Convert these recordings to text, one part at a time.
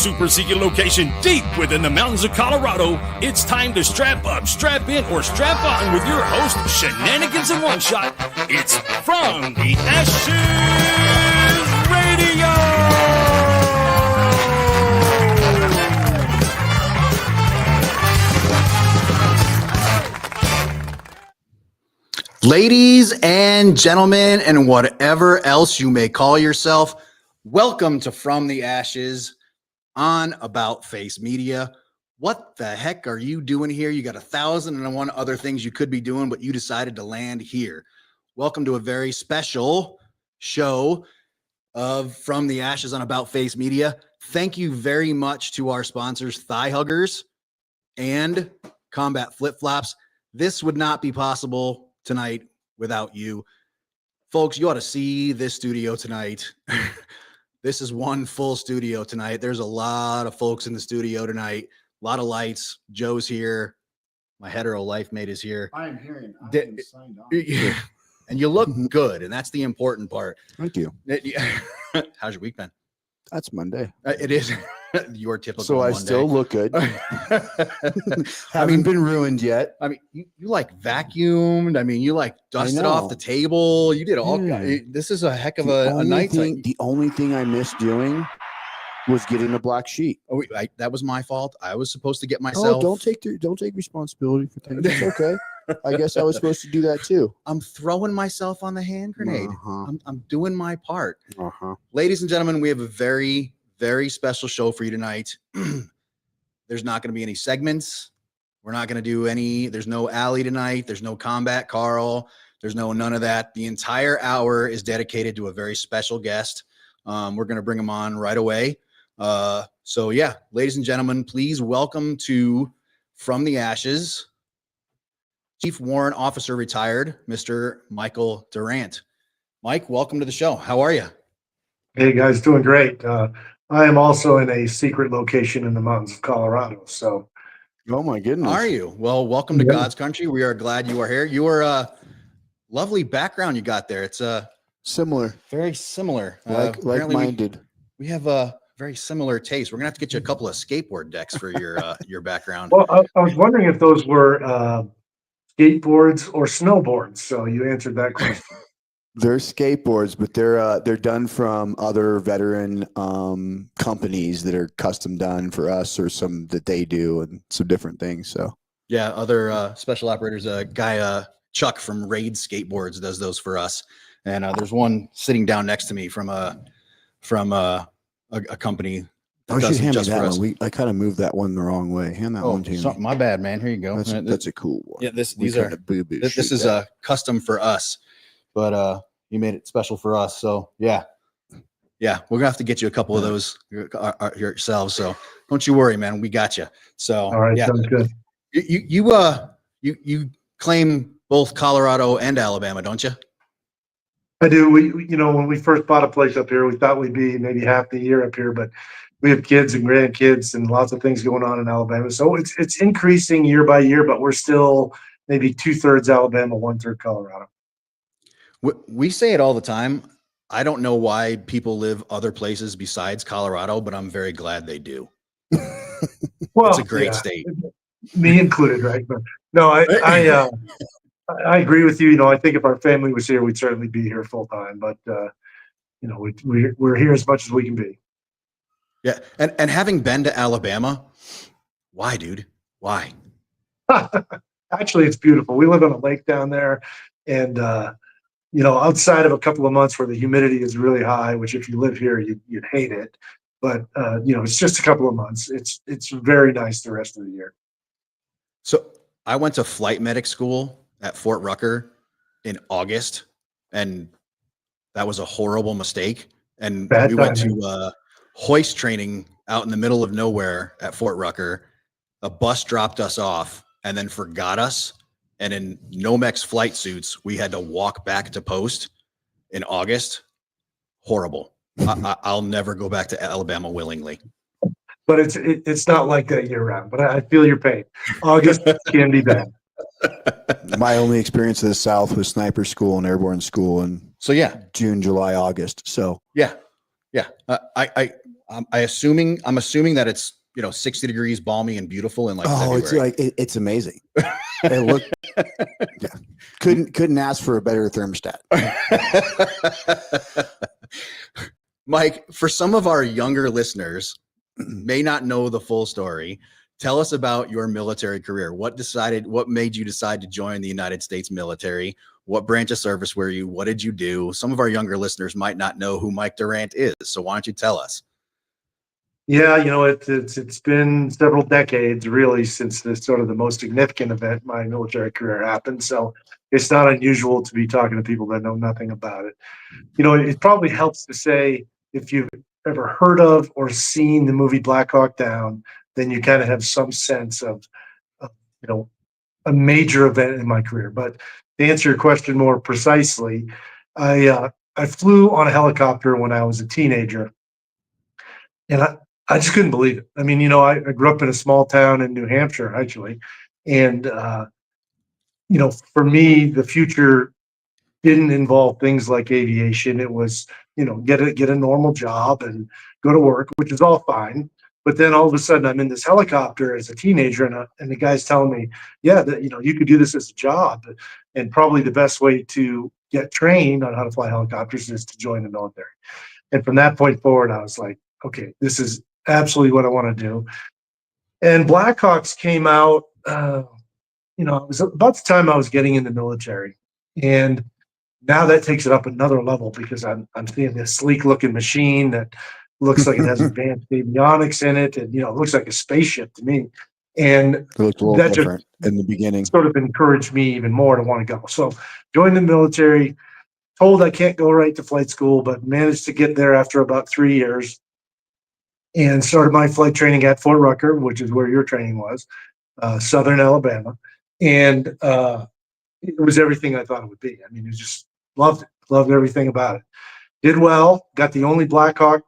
super secret location deep within the mountains of Colorado, it's time to strap up, strap in, or strap on with your host, Shenanigans in One Shot. It's From the Ashes Radio! Ladies and gentlemen, and whatever else you may call yourself, welcome to From the Ashes on About Face Media. What the heck are you doing here? You got 1,001 other things you could be doing, but you decided to land here. Welcome to a very special show of From the Ashes on About Face Media. Thank you very much to our sponsors, Thigh Huggers and Combat Flip Flops. This would not be possible tonight without you. Folks, you ought to see this studio tonight. This is one full studio tonight. There's a lot of folks in the studio tonight. A lot of lights. Joe's here. My hetero life mate is here. I am hearing. I am signed on. And you look good, and that's the important part. Thank you. How's your week been? That's Monday. It is your typical So I Monday. still look good. Haven't been ruined yet. I mean, you like vacuumed. I mean, you like dusted off the table. You did all. Yeah. This is a heck of a night. The only thing I missed doing was getting a black sheet. Oh, that was my fault. I was supposed to get myself. Oh, don't take responsibility for things. It's okay. I guess I was supposed to do that too. I'm throwing myself on the hand grenade. I'm doing my part. Ladies and gentlemen, we have a very, very special show for you tonight. There's not going to be any segments. We're not going to do any. There's no Allie tonight. There's no Combat Carl. There's none of that. The entire hour is dedicated to a very special guest. We're going to bring him on right away. So yeah, ladies and gentlemen, please welcome to From the Ashes, Chief Warrant Officer retired, Mr. Michael Durant. Mike, welcome to the show. How are you? Hey guys, doing great. I am also in a secret location in the mountains of Colorado. So, Oh my goodness. Are you? Well, welcome to God's country. We are glad you are here. You are lovely background you got there. It's Similar. very similar. Like-minded. We have a very similar taste. We're gonna have to get you a couple of skateboard decks for your background. well, I was wondering if those were skateboards or snowboards. So you answered that question. They're skateboards, but they're done from other veteran companies that are custom done for us, or some that they do, and some different things. So Yeah, other special operators. Guy Chuck from Raid Skateboards does those for us, and there's one sitting down next to me from a company. I should hand me that one. I kind of moved that one the wrong way. Hand that one to me. My bad, man. Here you go. That's a cool one. Yeah, this is a custom for us, but you made it special for us. So yeah, we're gonna have to get you a couple of those yourselves. So don't you worry, man. We got you. So All right, yeah, sounds good. You claim both Colorado and Alabama, don't you? I do. When we first bought a place up here, we thought we'd be maybe half the year up here, but we have kids and grandkids and lots of things going on in Alabama. So it's increasing year by year, but we're still maybe 2/3 Alabama, 1/3 Colorado. We say it all the time. I don't know why people live other places besides Colorado, but I'm very glad they do. Well, it's a great state. Me included, right? But no, I agree with you. I think if our family was here, we'd certainly be here full time. But we're here as much as we can be. Yeah, and having been to Alabama, why, dude? Why? Actually, it's beautiful. We live on a lake down there, and outside of a couple of months where the humidity is really high, which if you live here, you'd hate it. But it's just a couple of months. It's very nice the rest of the year. So I went to flight medic school at Fort Rucker in August, and that was a horrible mistake. And we went to hoist training out in the middle of nowhere at Fort Rucker. A bus dropped us off and then forgot us. And in Nomex flight suits, we had to walk back to post in August. Horrible. I'll never go back to Alabama willingly. But it's not like that year round. But I feel your pain. August can be bad. My only experience of the South was sniper school and airborne school, and so yeah, June, July, August. So yeah. I I'm assuming that it's 60 degrees, balmy and beautiful in like Oh, February. it's amazing. It looked, yeah, couldn't ask for a better thermostat. Mike, for some of our younger listeners may not know the full story. Tell us about your military career. What made you decide to join the United States military? What branch of service were you? What did you do? Some of our younger listeners might not know who Mike Durant is. So why don't you tell us? Yeah, it's been several decades really since the sort of the most significant event my military career happened. So it's not unusual to be talking to people that know nothing about it. It probably helps to say if you've ever heard of or seen the movie Black Hawk Down, then you kind of have some sense of a major event in my career. But to answer your question more precisely, I flew on a helicopter when I was a teenager, and I just couldn't believe it. I mean, I grew up in a small town in New Hampshire, actually, and for me, the future didn't involve things like aviation. It was, get a normal job and go to work, which is all fine. But then all of a sudden, I'm in this helicopter as a teenager, and the guy's telling me, yeah, that you could do this as a job, and probably the best way to get trained on how to fly helicopters is to join the military. And from that point forward, I was like, okay, this is absolutely what I want to do. And Blackhawks came out. It was about the time I was getting in the military, and now that takes it up another level because I'm seeing this sleek looking machine that looks like it has advanced avionics in it, and it looks like a spaceship to me. And It looked a little that different in the beginning. sort of encouraged me even more to want to go. So joined the military, told I can't go right to flight school, but managed to get there after about 3 years and started my flight training at Fort Rucker, which is where your training was, Southern Alabama. And it was everything I thought it would be. I mean, it just loved everything about it. Did well, got the only Black Hawk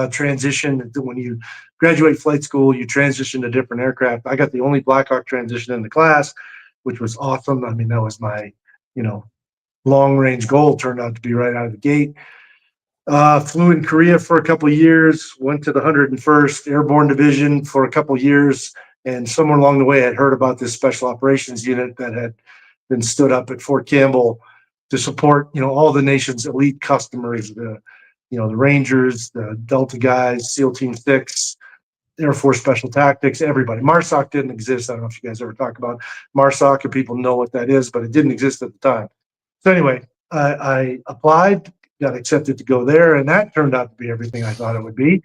transition. When you graduate flight school, you transition to different aircraft. I got the only Black Hawk transition in the class, which was awesome. I mean, that was my, long range goal. Turned out to be right out of the gate. Flew in Korea for a couple of years, went to the 101st Airborne Division for a couple of years, and somewhere along the way I had heard about this special operations unit that had been stood up at Fort Campbell to support, all the nation's elite customers, the Rangers, the Delta guys, SEAL Team 6, Air Force Special Tactics, everybody. MARSOC didn't exist. I don't know if you guys ever talk about MARSOC or people know what that is, but it didn't exist at the time. So anyway, I applied, got accepted to go there, and that turned out to be everything I thought it would be.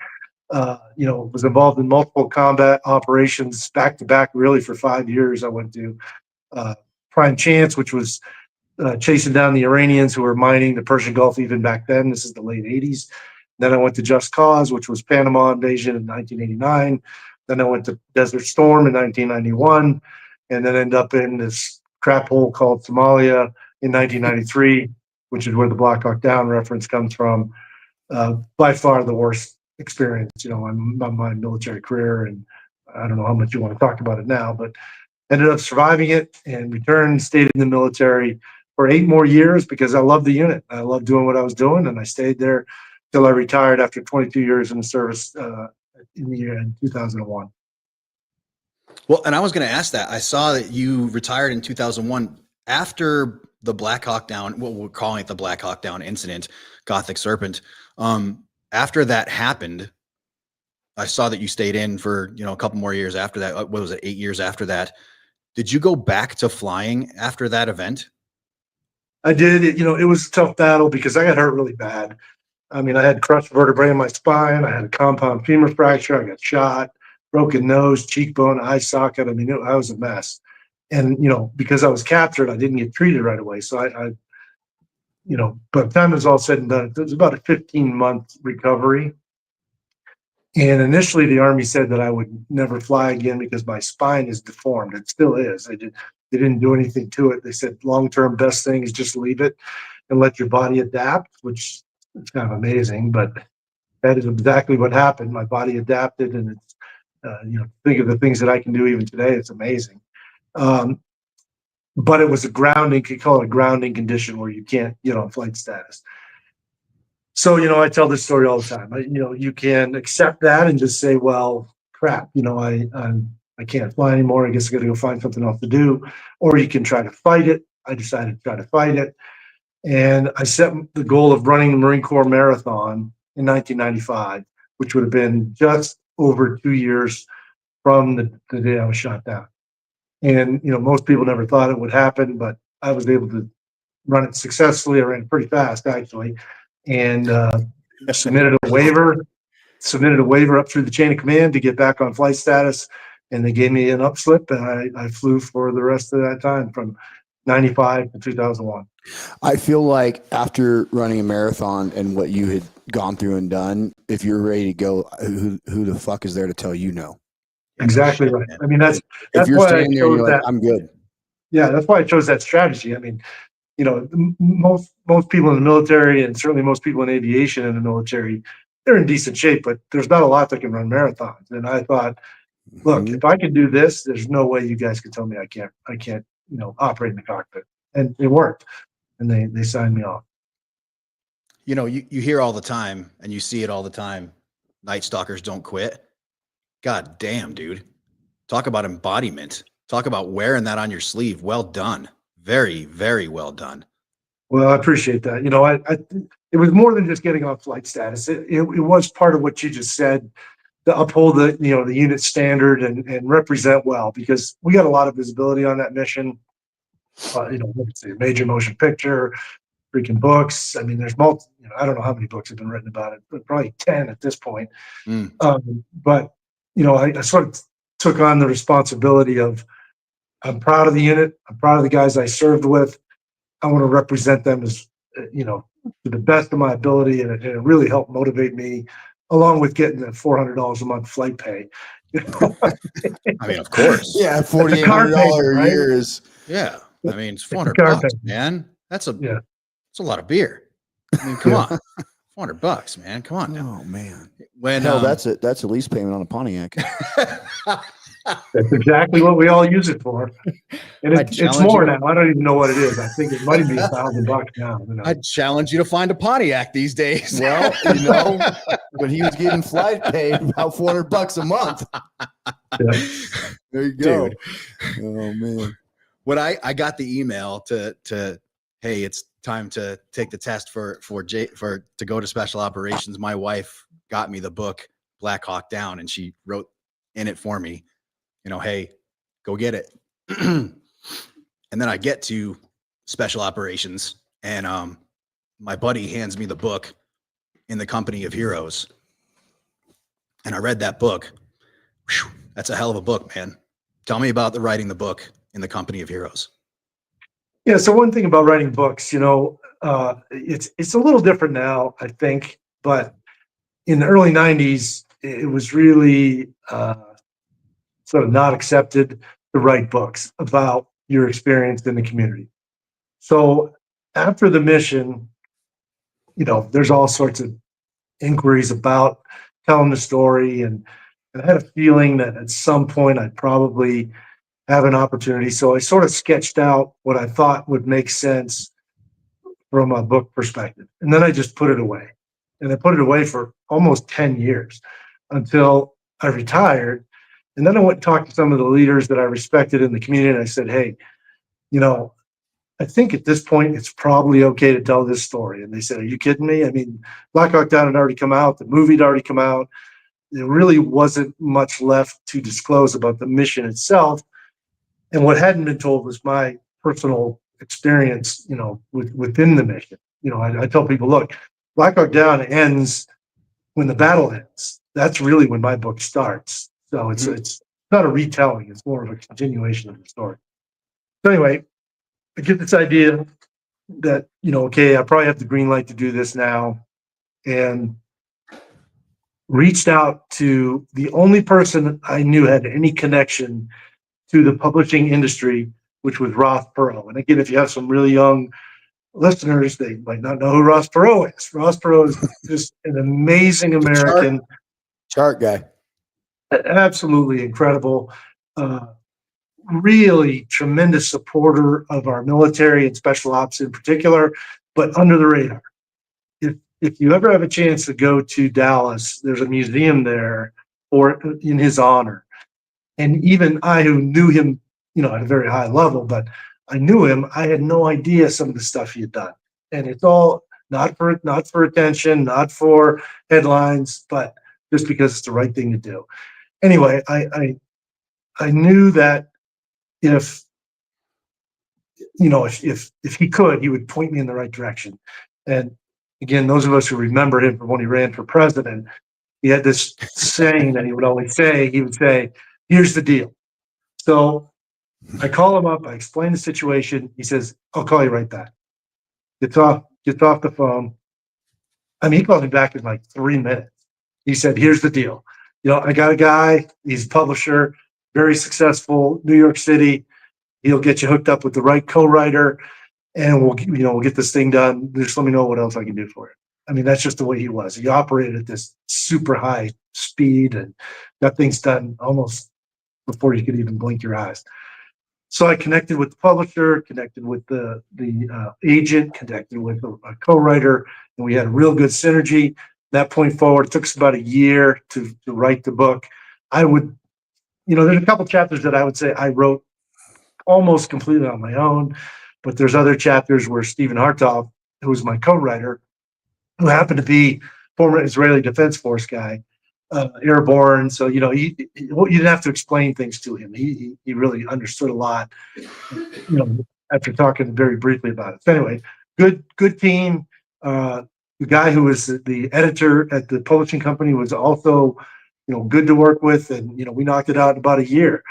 Was involved in multiple combat operations back to back, really for 5 years. I went to Prime Chance, which was chasing down the Iranians who were mining the Persian Gulf even back then. This is the late 80s. Then I went to Just Cause, which was Panama invasion in 1989. Then I went to Desert Storm in 1991, and then ended up in this crap hole called Somalia in 1993, which is where the Black Hawk Down reference comes from. By far the worst experience, in my military career, and I don't know how much you want to talk about it now, but ended up surviving it and returned, stayed in the military for 8 more years because I loved the unit. I loved doing what I was doing, and I stayed there till I retired after 22 years in the service in 2001. Well, and I was going to ask that. I saw that you retired in 2001 after the Black Hawk Down, what we're calling it the Black Hawk Down incident, Gothic Serpent. After that happened, I saw that you stayed in for, a couple more years after that. What was it, 8 years after that? Did you go back to flying after that event? I did. It was a tough battle because I got hurt really bad. I mean, I had crushed vertebrae in my spine. I had a compound femur fracture. I got shot, broken nose, cheekbone, eye socket. I mean, I was a mess. And, because I was captured, I didn't get treated right away. So I by the time it was all said and done, it was about a 15-month recovery. And initially the Army said that I would never fly again because my spine is deformed. It still is. They didn't do anything to it. They said long-term best thing is just leave it and let your body adapt, which is kind of amazing, but that is exactly what happened. My body adapted, and it's, think of the things that I can do even today. It's amazing. But it was a grounding, you could call it a grounding condition where you can't, flight status. So, I tell this story all the time. You can accept that and just say, well, crap, I can't fly anymore. I guess I got to go find something else to do. Or you can try to fight it. I decided to try to fight it. And I set the goal of running the Marine Corps Marathon in 1995, which would have been just over 2 years from the day I was shot down. And, most people never thought it would happen, but I was able to run it successfully. I ran pretty fast, actually, and submitted a waiver up through the chain of command to get back on flight status. And they gave me an upslip, and I flew for the rest of that time from 95 to 2001. I feel like after running a marathon and what you had gone through and done, if you're ready to go, who the fuck is there to tell you no? Exactly right. I mean, that's If you're why I standing there and chose you're like, that. I'm good. Yeah, that's why I chose that strategy. I mean, most people in the military, and certainly most people in aviation in the military, they're in decent shape, but there's not a lot that can run marathons. And I thought, look, Mhm. if I can do this, there's no way you guys can tell me I can't, operate in the cockpit. And it worked. And they signed me off. You hear all the time and you see it all the time. Night Stalkers don't quit. God damn, dude. Talk about embodiment. Talk about wearing that on your sleeve. Well done. Very, very well done. Well, I appreciate that. It was more than just getting on flight status. It was part of what you just said, to uphold the unit standard and represent well, because we got a lot of visibility on that mission. Let's see, major motion picture, freaking books. I mean, there's multiple. I don't know how many books have been written about it, but probably 10 at this point. But I sort of took on the responsibility of, I'm proud of the unit. I'm proud of the guys I served with. I want to represent them as, to the best of my ability. And it really helped motivate me, along with getting the $400 a month flight pay. I mean, of course. Yeah, It's a $4,800 car payment, a right? year is. Yeah. I mean, it's a 400 car bucks, payment. man. That's a Yeah. lot of beer. I mean, come Yeah. on. 400 bucks, man. Come on now. Oh man. When Hell, that's a lease payment on a Pontiac. That's exactly what we all use it for. And I'd it's challenge more you now. I don't even know what it is. I think it might be $1,000 now. I'd challenge you to find a Pontiac these days. Well, when he was getting flight pay, about $400 a month. Yeah. There you go. Dude. Oh man. When I got the email to hey, it's time to take the test to go to special operations, my wife got me the book Black Hawk Down, and she wrote in it for me, hey, go get it. And then I get to special operations, and my buddy hands me the book In the Company of Heroes. And I read that book. Whew, that's a hell of a book, man. Tell me about writing the book In the Company of Heroes. Yeah. So one thing about writing books, it's a little different now, I think, but in the early 90s, it was really sort of not accepted to write books about your experience in the community. So after the mission, there's all sorts of inquiries about telling the story, and I had a feeling that at some point I'd probably have an opportunity. So I sort of sketched out what I thought would make sense from a book perspective. And then I just put it away. And I put it away for almost 10 years until I retired. And then I went and talked to some of the leaders that I respected in the community. And I said, hey, I think at this point it's probably okay to tell this story. And they said, are you kidding me? I mean, Black Hawk Down had already come out. The movie had already come out. There really wasn't much left to disclose about the mission itself. And what hadn't been told was my personal experience, within the mission. I tell people, look, Black Hawk Down ends when the battle ends. That's really when my book starts. So it's not a retelling. It's more of a continuation of the story. So anyway, I get this idea that, okay, I probably have the green light to do this now, and reached out to the only person I knew had any connection to the publishing industry, which was Ross Perot. And again, if you have some really young listeners, they might not know who Ross Perot is. Ross Perot is just an amazing American. Chart guy. Absolutely incredible. Really tremendous supporter of our military and special ops in particular, but under the radar. if you ever have a chance to go to Dallas, there's a museum there in his honor. And even I, who knew him, at a very high level, but I knew him, I had no idea some of the stuff he had done. And it's all not for attention, not for headlines, but just because it's the right thing to do. Anyway, I knew that if he could, he would point me in the right direction. And again, those of us who remember him from when he ran for president, he had this saying that he would always say. He would say, "Here's the deal." So I call him up. I explain the situation. He says, "I'll call you right back." Gets off the phone. I mean, he called me back in like 3 minutes. He said, "Here's the deal. I got a guy. He's a publisher, very successful, New York City. He'll get you hooked up with the right co-writer, and we'll get this thing done. Just let me know what else I can do for it." I mean, that's just the way he was. He operated at this super high speed and got things done almost before you could even blink your eyes. So I connected with the publisher, connected with the agent, connected with a co-writer, and we had a real good synergy. That point forward, it took us about a year to write the book. There's a couple chapters that I would say I wrote almost completely on my own, but there's other chapters where Stephen Hartov, who was my co-writer, who happened to be former Israeli Defense Force guy, airborne. So, you didn't have to explain things to him. He really understood a lot, after talking very briefly about it. So anyway, good team. The guy who was the editor at the publishing company was also, good to work with. And, we knocked it out in about a year.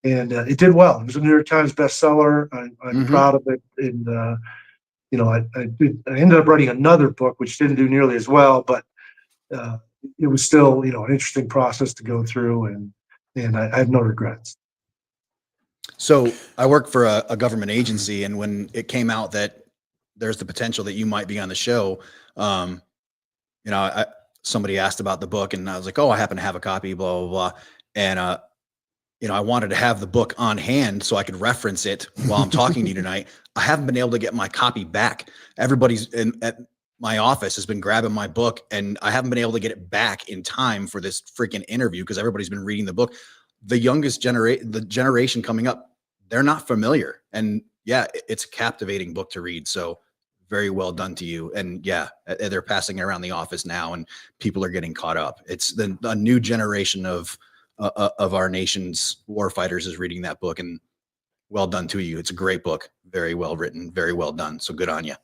And it did well. It was a New York Times bestseller. I'm proud of it. And, I ended up writing another book, which didn't do nearly as well, but it was still, an interesting process to go through, and I have no regrets. So I work for a government agency, and when it came out that there's the potential that you might be on the show, somebody asked about the book, and I was like, "Oh, I happen to have a copy, blah, blah, blah." And, I wanted to have the book on hand so I could reference it while I'm talking to you tonight. I haven't been able to get my copy back. Everybody's at my office has been grabbing my book, and I haven't been able to get it back in time for this freaking interview because everybody's been reading the book. The youngest generation coming up, they're not familiar. And yeah, it's a captivating book to read. So very well done to you. And yeah, they're passing it around the office now, and people are getting caught up. It's a new generation of our nation's warfighters is reading that book, and well done to you. It's a great book, very well written, very well done. So good on you.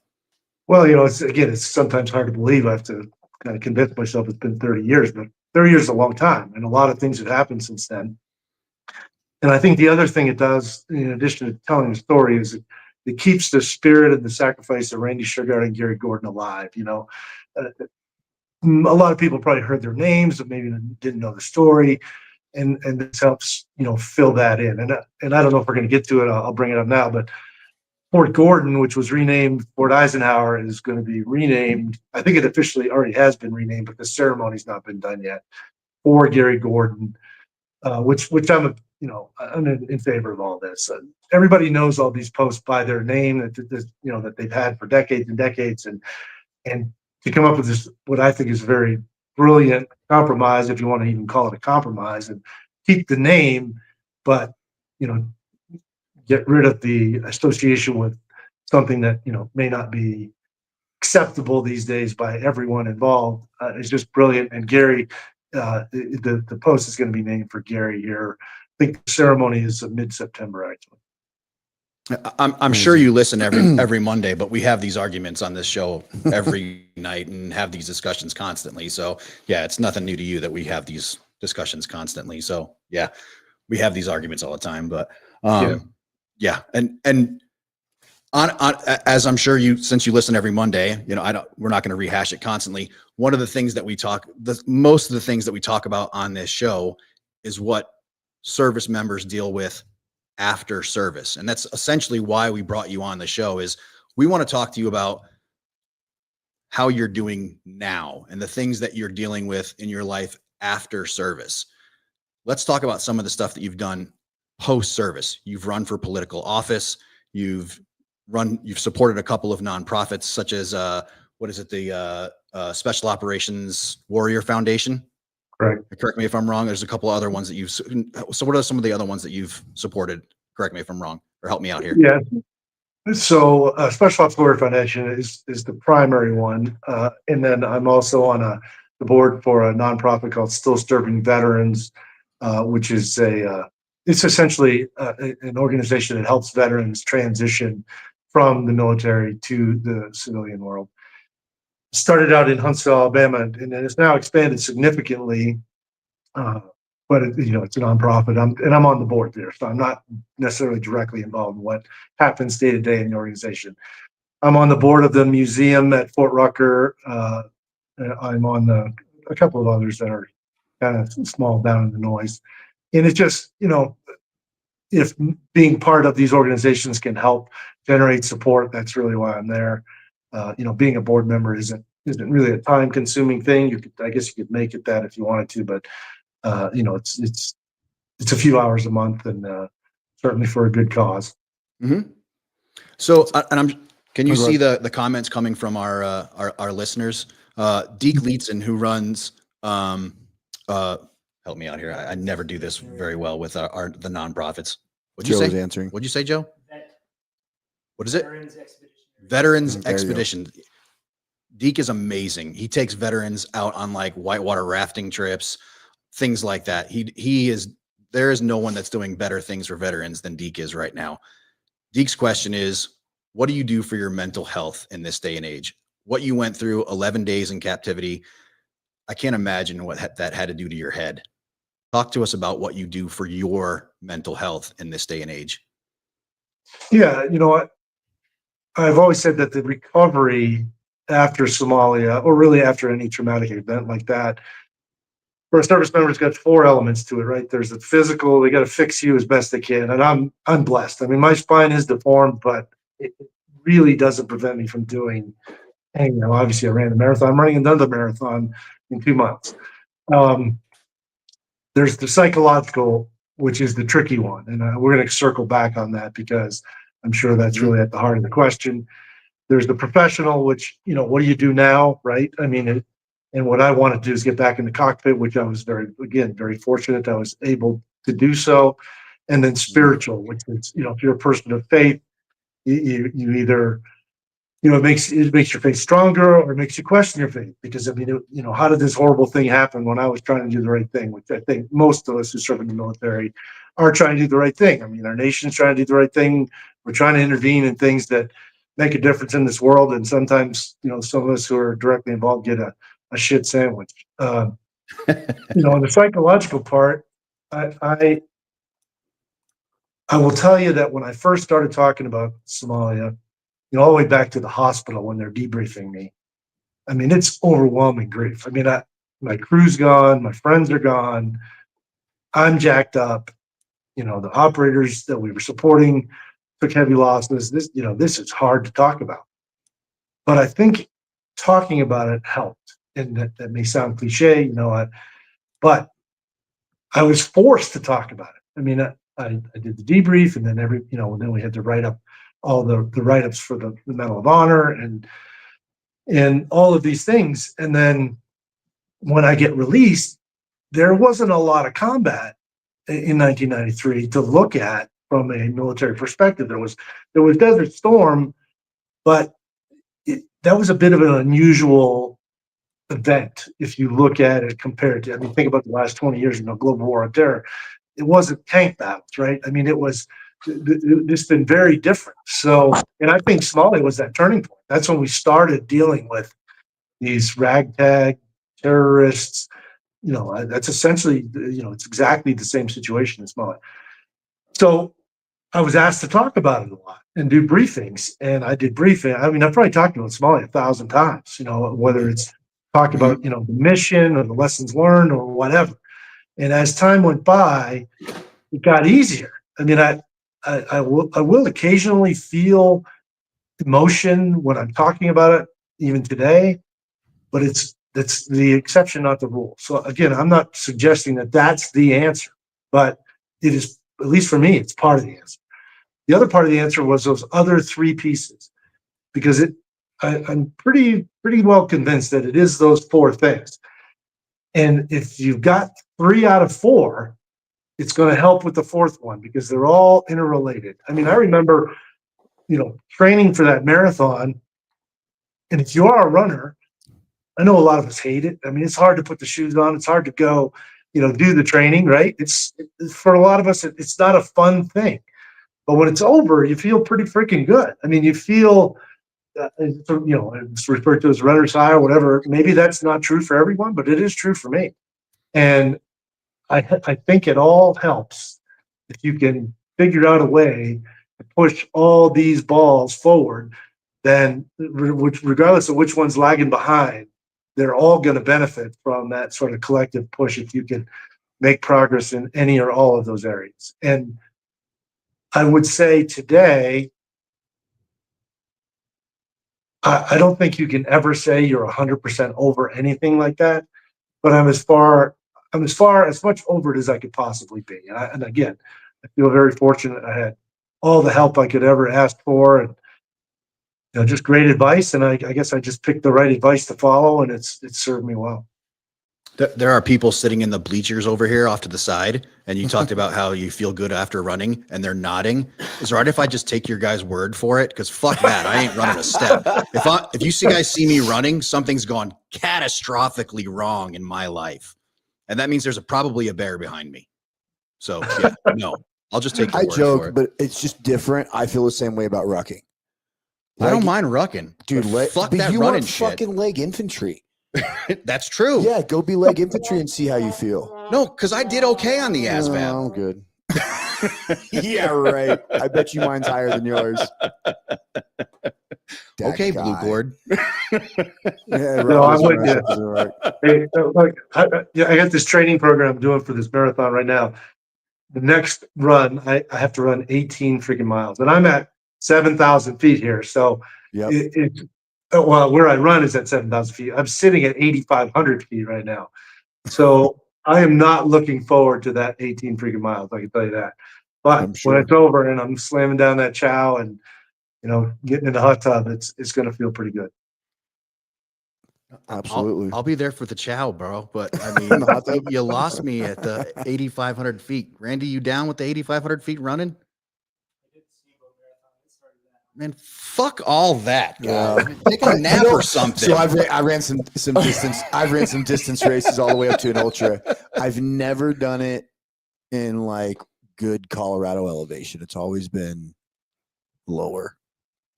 Well, it's sometimes hard to believe. I have to kind of convince myself it's been 30 years, but 30 years is a long time, and a lot of things have happened since then. And I think the other thing it does, in addition to telling the story, is it keeps the spirit and the sacrifice of Randy Sugar and Gary Gordon alive. A lot of people probably heard their names, but maybe didn't know the story. And this helps, fill that in. And I don't know if we're going to get to it. I'll bring it up now. But Fort Gordon, which was renamed Fort Eisenhower, is going to be renamed. I think it officially already has been renamed, but the ceremony's not been done yet, for Gary Gordon, which I'm in favor of all this. Everybody knows all these posts by their name that they've had for decades and decades, and to come up with this, what I think is a very brilliant compromise, if you want to even call it a compromise, and keep the name, but get rid of the association with something that may not be acceptable these days by everyone involved, is just brilliant. And Gary, the post is going to be named for Gary here. I think the ceremony is mid-September, actually. I'm sure you listen every Monday, but we have these arguments on this show every night and have these discussions constantly. So yeah, it's nothing new to you that we have these discussions constantly. So yeah, we have these arguments all the time, but yeah. And as I'm sure since you listen every Monday, we're not going to rehash it constantly. One of the things that most of the things that we talk about on this show is what service members deal with after service. And that's essentially why we brought you on the show, is we want to talk to you about how you're doing now and the things that you're dealing with in your life after service. Let's talk about some of the stuff that you've done post-service. You've run for political office. You've supported a couple of nonprofits such as what is it? The Special Operations Warrior Foundation. Correct. Correct me if I'm wrong. There's a couple other ones that you've. So what are some of the other ones that you've supported? Correct me if I'm wrong, or help me out here. Yeah. So Special Ops Warrior Foundation is the primary one, and then I'm also on the board for a nonprofit called Still Serving Veterans, which is it's essentially an organization that helps veterans transition from the military to the civilian world. Started out in Huntsville, Alabama, and then it's now expanded significantly. But it's a nonprofit. I'm on the board there, so I'm not necessarily directly involved in what happens day to day in the organization. I'm on the board of the museum at Fort Rucker. I'm on a couple of others that are kind of small down in the noise. And it's just, if being part of these organizations can help generate support, that's really why I'm there. Being a board member isn't really a time consuming thing. I guess you could make it that if you wanted to, but it's a few hours a month, and certainly for a good cause. Mm-hmm. So, can you see the comments coming from our listeners? Deke Leetzen, who runs, help me out here. I never do this very well with the nonprofits. What'd you say? Answering. What'd you say, Joe? What is it? Veterans Expedition. Deke is amazing. He takes veterans out on like whitewater rafting trips, things like that. There is no one that's doing better things for veterans than Deke is right now. Deke's question is, what do you do for your mental health in this day and age? What you went through 11 days in captivity, I can't imagine what that had to do to your head. Talk to us about what you do for your mental health in this day and age. Yeah, I've always said that the recovery after Somalia, or really after any traumatic event like that, for a service member, it's got 4 elements to it, right? There's the physical; they got to fix you as best they can, and I'm blessed. I mean, my spine is deformed, but it really doesn't prevent me from doing. And obviously, I ran the marathon. I'm running another marathon in 2 months. There's the psychological, which is the tricky one, and we're going to circle back on that because I'm sure that's really at the heart of the question. There's the professional, which what do you do now, right? I mean, and what I want to do is get back in the cockpit, which I was very fortunate I was able to do so. And then spiritual, which is, if you're a person of faith, you either, it makes your faith stronger or it makes you question your faith. Because I mean, how did this horrible thing happen when I was trying to do the right thing? Which I think most of us who serve in the military are trying to do the right thing. I mean, our nation's trying to do the right thing. We're trying to intervene in things that make a difference in this world. And sometimes, some of us who are directly involved get a shit sandwich. On the psychological part, I will tell you that when I first started talking about Somalia, all the way back to the hospital when they're debriefing me, I mean, it's overwhelming grief. I mean, my crew's gone, my friends are gone, I'm jacked up. The operators that we were supporting took heavy losses. This is hard to talk about. But I think talking about it helped. And that may sound cliche, but I was forced to talk about it. I mean, I did the debrief, and then then we had to write up all the write-ups for the Medal of Honor and all of these things. And then when I get released, there wasn't a lot of combat in 1993 to look at from a military perspective. There was Desert Storm, but that was a bit of an unusual event if you look at it compared to, think about the last 20 years, global war on terror. It wasn't tank battles, right? I mean, this has been very different. So, and I think Somalia was that turning point. That's when we started dealing with these ragtag terrorists. That's essentially, it's exactly the same situation in Somalia. So I was asked to talk about it a lot and do briefings, and I did briefing. I mean, I've probably talked about Somalia 1,000 times, whether it's talk about, the mission or the lessons learned or whatever. And as time went by, it got easier. I mean, I will occasionally feel emotion when I'm talking about it, even today, but that's the exception, not the rule. So again, I'm not suggesting that that's the answer, but it is, at least for me, it's part of the answer. The other part of the answer was those other 3 pieces, because I'm pretty well convinced that it is those four things. And if you've got 3 out of 4, it's going to help with the fourth one because they're all interrelated. I mean, I remember, training for that marathon. And if you are a runner, I know a lot of us hate it. I mean, it's hard to put the shoes on. It's hard to go, do the training, right? It's for a lot of us, it's not a fun thing. But when it's over, you feel pretty freaking good. I mean, you feel, it's referred to as runner's high or whatever. Maybe that's not true for everyone, but it is true for me. And I think it all helps if you can figure out a way to push all these balls forward. Then, regardless of which one's lagging behind, they're all going to benefit from that sort of collective push if you can make progress in any or all of those areas. And I would say today, I don't think you can ever say you're 100% over anything like that, but I'm as much over it as I could possibly be. And again, I feel very fortunate. I had all the help I could ever ask for, and just great advice. And I guess I just picked the right advice to follow, and it's served me well. There are people sitting in the bleachers over here off to the side, and you talked about how you feel good after running, and they're nodding. Is it right if I just take your guys' word for it? Because fuck that, I ain't running a step. If you guys see me running, something's gone catastrophically wrong in my life, and that means there's probably a bear behind me. So yeah, no, I'll just take your word for it. But it's just different. I feel the same way about rucking. I don't mind rucking, dude. Fuck but that you running want shit. Fucking leg infantry. That's true. Yeah, go be leg infantry and see how you feel. No, because I did okay on the ASVAB. Oh, good. Yeah, right. I bet you mine's higher than yours. Okay, Blue Cord. Yeah, no, I'm with you. Hey, look, I got this training program I'm doing for this marathon right now. The next run, I have to run 18 freaking miles, and I'm at 7,000 feet here. So where I run is at 7,000 feet. I'm sitting at 8,500 feet right now. So I am not looking forward to that 18 freaking miles. I can tell you that. But when it's over and I'm slamming down that chow and, getting in the hot tub, it's going to feel pretty good. Absolutely. I'll be there for the chow, bro. But I mean, you lost me at the 8,500 feet. Randy, you down with the 8,500 feet running? Man, fuck all that, guys. Take a nap or something. So I ran some distance. I've ran some distance races all the way up to an ultra. I've never done it in like good Colorado elevation. It's always been lower.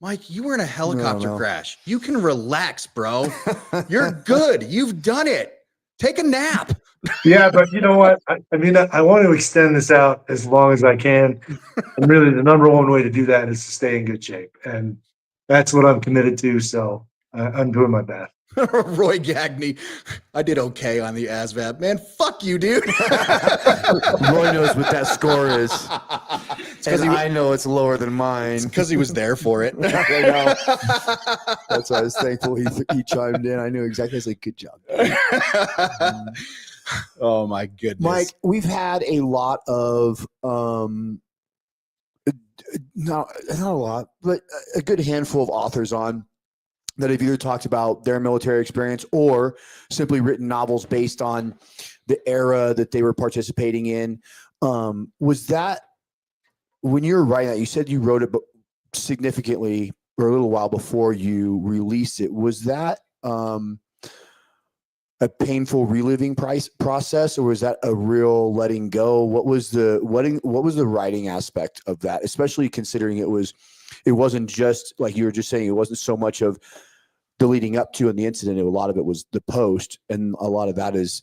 Mike, you were in a helicopter crash. You can relax, bro. You're good. You've done it. Take a nap. Yeah, but you know what? I want to extend this out as long as I can. And really, the number one way to do that is to stay in good shape. And that's what I'm committed to. So I'm doing my best. Roy Gagney, I did okay on the ASVAB. Man, fuck you, dude. Roy knows what that score is. And I know it's lower than mine. Because he was there for it. I know. That's why I was thankful he chimed in. I knew exactly. I was like, good job. Oh, my goodness. Mike, we've had a lot of, not a lot, but a good handful of authors on that have either talked about their military experience or simply written novels based on the era that they were participating in. Was that when you were writing that, you said you wrote it significantly or a little while before you released it. Was that a painful reliving process, or was that a real letting go? What was the writing aspect of that, especially considering it wasn't just like you were just saying, it wasn't so much of the leading up to and the incident. A lot of it was the post. And a lot of that is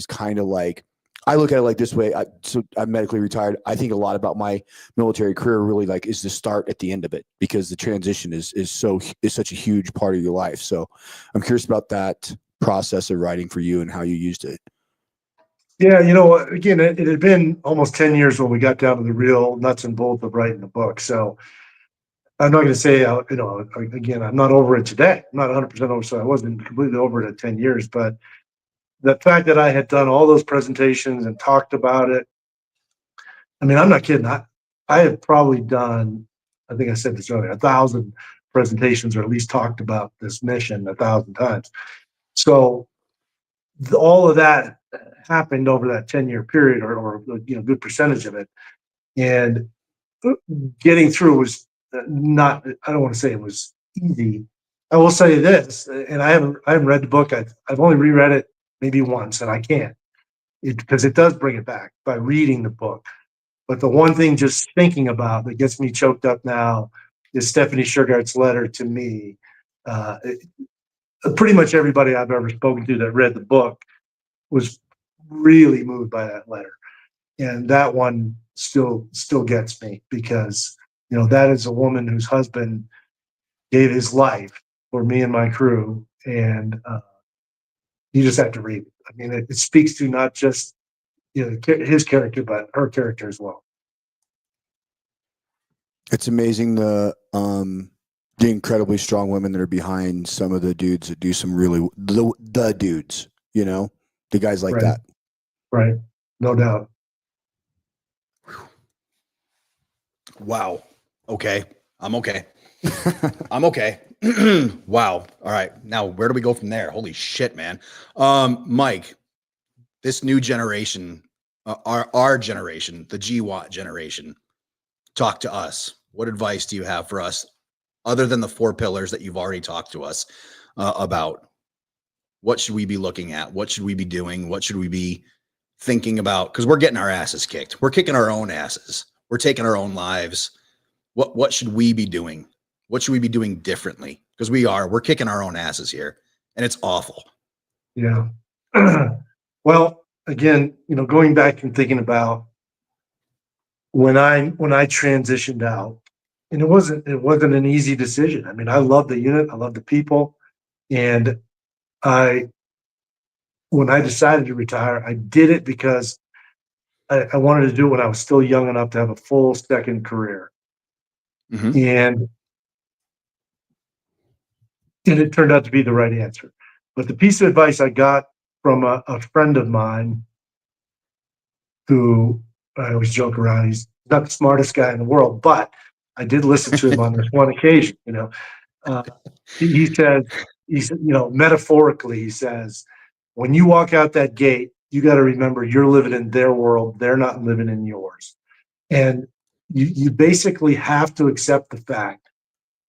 kind of like, I look at it like this way. So I'm medically retired. I think a lot about my military career really like is the start at the end of it, because the transition is such a huge part of your life. So I'm curious about that process of writing for you and how you used it. Yeah. Again, it had been almost 10 years when we got down to the real nuts and bolts of writing the book. So I'm not going to say, again, I'm not over it today. I'm not 100% over, so I wasn't completely over it at 10 years. But the fact that I had done all those presentations and talked about it, I mean, I'm not kidding. I have probably done, I think I said this earlier, 1,000 presentations or at least talked about this mission 1,000 times. So all of that happened over that 10-year period, or good percentage of it. And getting through was not, I don't want to say it was easy. I will say this, and I haven't read the book. I've only reread it maybe once, and I can't, because it does bring it back by reading the book. But the one thing just thinking about that gets me choked up now is Stephanie Sugart's letter to me. Pretty much everybody I've ever spoken to that read the book was really moved by that letter. And that one still gets me, because, that is a woman whose husband gave his life for me and my crew. And you just have to read it. I mean, it speaks to not just, his character, but her character as well. It's amazing the incredibly strong women that are behind some of the dudes that do some really, the dudes, the guys like Right. that. Right. No doubt. Wow. Okay. I'm okay. I'm okay. Wow. All right. Now, where do we go from there? Holy shit, man. Mike, this new generation, our generation, the GWAT generation, talk to us. What advice do you have for us, other than the 4 pillars that you've already talked to us about? What should we be looking at? What should we be doing? What should we be thinking about? Because we're getting our asses kicked. We're kicking our own asses. We're taking our own lives. What should we be doing? What should we be doing differently? Because we're kicking our own asses here, and it's awful. Yeah. Well, again, going back and thinking about when I transitioned out, and it wasn't an easy decision. I mean, I love the unit, I love the people, and when I decided to retire, I did it because I wanted to do it when I was still young enough to have a full second career. Mm-hmm. And it turned out to be the right answer. But the piece of advice I got from a friend of mine, who I always joke around, he's not the smartest guy in the world, but I did listen to him on this one occasion. He says, metaphorically, he says, when you walk out that gate, you got to remember you're living in their world. They're not living in yours. And you basically have to accept the fact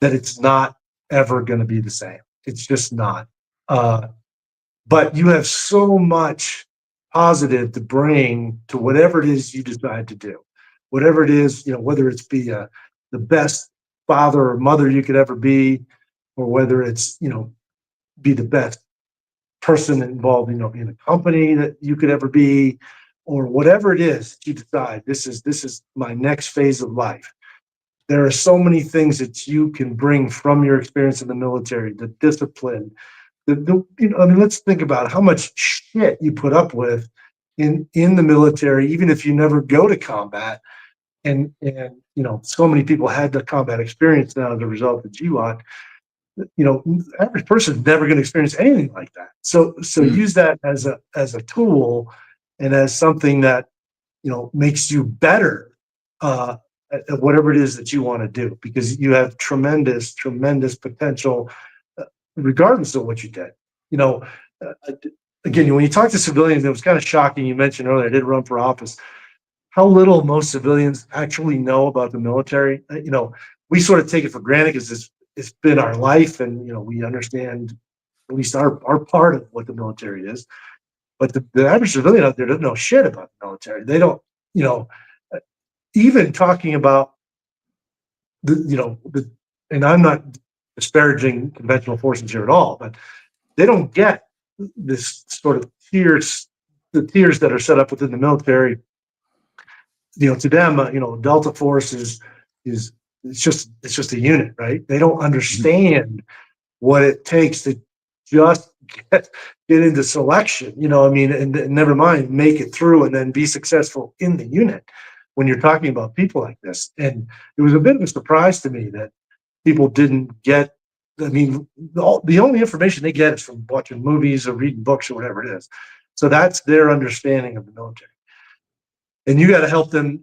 that it's not ever going to be the same. It's just not. But you have so much positive to bring to whatever it is you decide to do. Whatever it is, whether it's be the best father or mother you could ever be, or whether it's, be the best person involved, in a company that you could ever be, or whatever it is that you decide, this is my next phase of life. There are so many things that you can bring from your experience in the military, the discipline, let's think about how much shit you put up with in the military, even if you never go to combat. And so many people had the combat experience now as a result of GWAT. Average person's never going to experience anything like that. So use that as a tool, and as something that makes you better at whatever it is that you want to do, because you have tremendous potential, regardless of what you did. Again, when you talk to civilians, it was kind of shocking. You mentioned earlier, I did run for office, how little most civilians actually know about the military. We sort of take it for granted because it's been our life, and we understand at least our part of what the military is. But the average civilian out there doesn't know shit about the military. They don't, even talking about and I'm not disparaging conventional forces here at all, but they don't get this sort of the tiers that are set up within the military. To them, Delta Force is it's just a unit, right? They don't understand what it takes to just get into selection, and never mind make it through and then be successful in the unit when you're talking about people like this. And it was a bit of a surprise to me that people didn't get, the only information they get is from watching movies or reading books or whatever it is. So that's their understanding of the military. And you got to help them,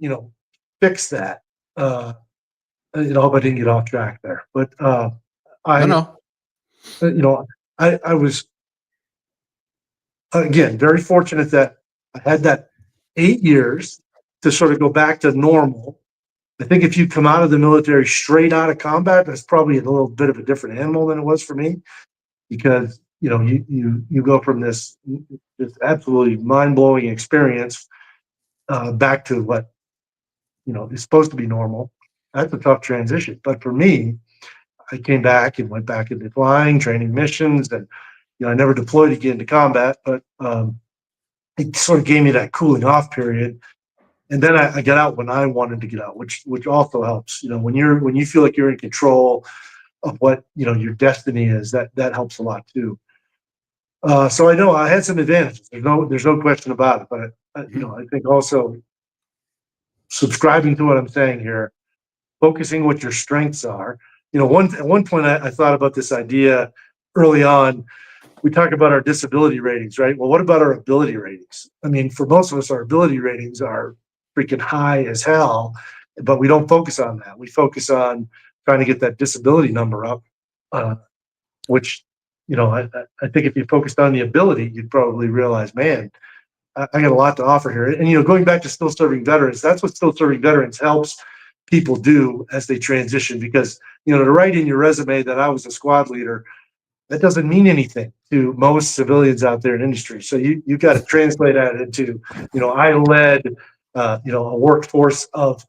fix that. I hope I didn't get off track there, but I, No. I was, again, very fortunate that I had that 8 years to sort of go back to normal. I think if you come out of the military straight out of combat, that's probably a little bit of a different animal than it was for me, because you go from this absolutely mind-blowing experience back to what is supposed to be normal. That's a tough transition. But for me, I came back and went back into flying, training missions, and I never deployed again to combat, but it sort of gave me that cooling off period. And then I got out when I wanted to get out, which also helps. When you feel like you're in control of what your destiny is, that helps a lot too. So I know I had some advantages. There's no question about it. But I think also subscribing to what I'm saying here, focusing what your strengths are. At one point I thought about this idea early on. We talk about our disability ratings, right? Well, what about our ability ratings? I mean, for most of us, our ability ratings are freaking high as hell, but we don't focus on that. We focus on trying to get that disability number up, which, I think if you focused on the ability, you'd probably realize, man, I got a lot to offer here. And, going back to still serving veterans, that's what still serving veterans helps people do as they transition, because, to write in your resume that I was a squad leader, that doesn't mean anything to most civilians out there in industry. So you got to translate that into, I led, a workforce of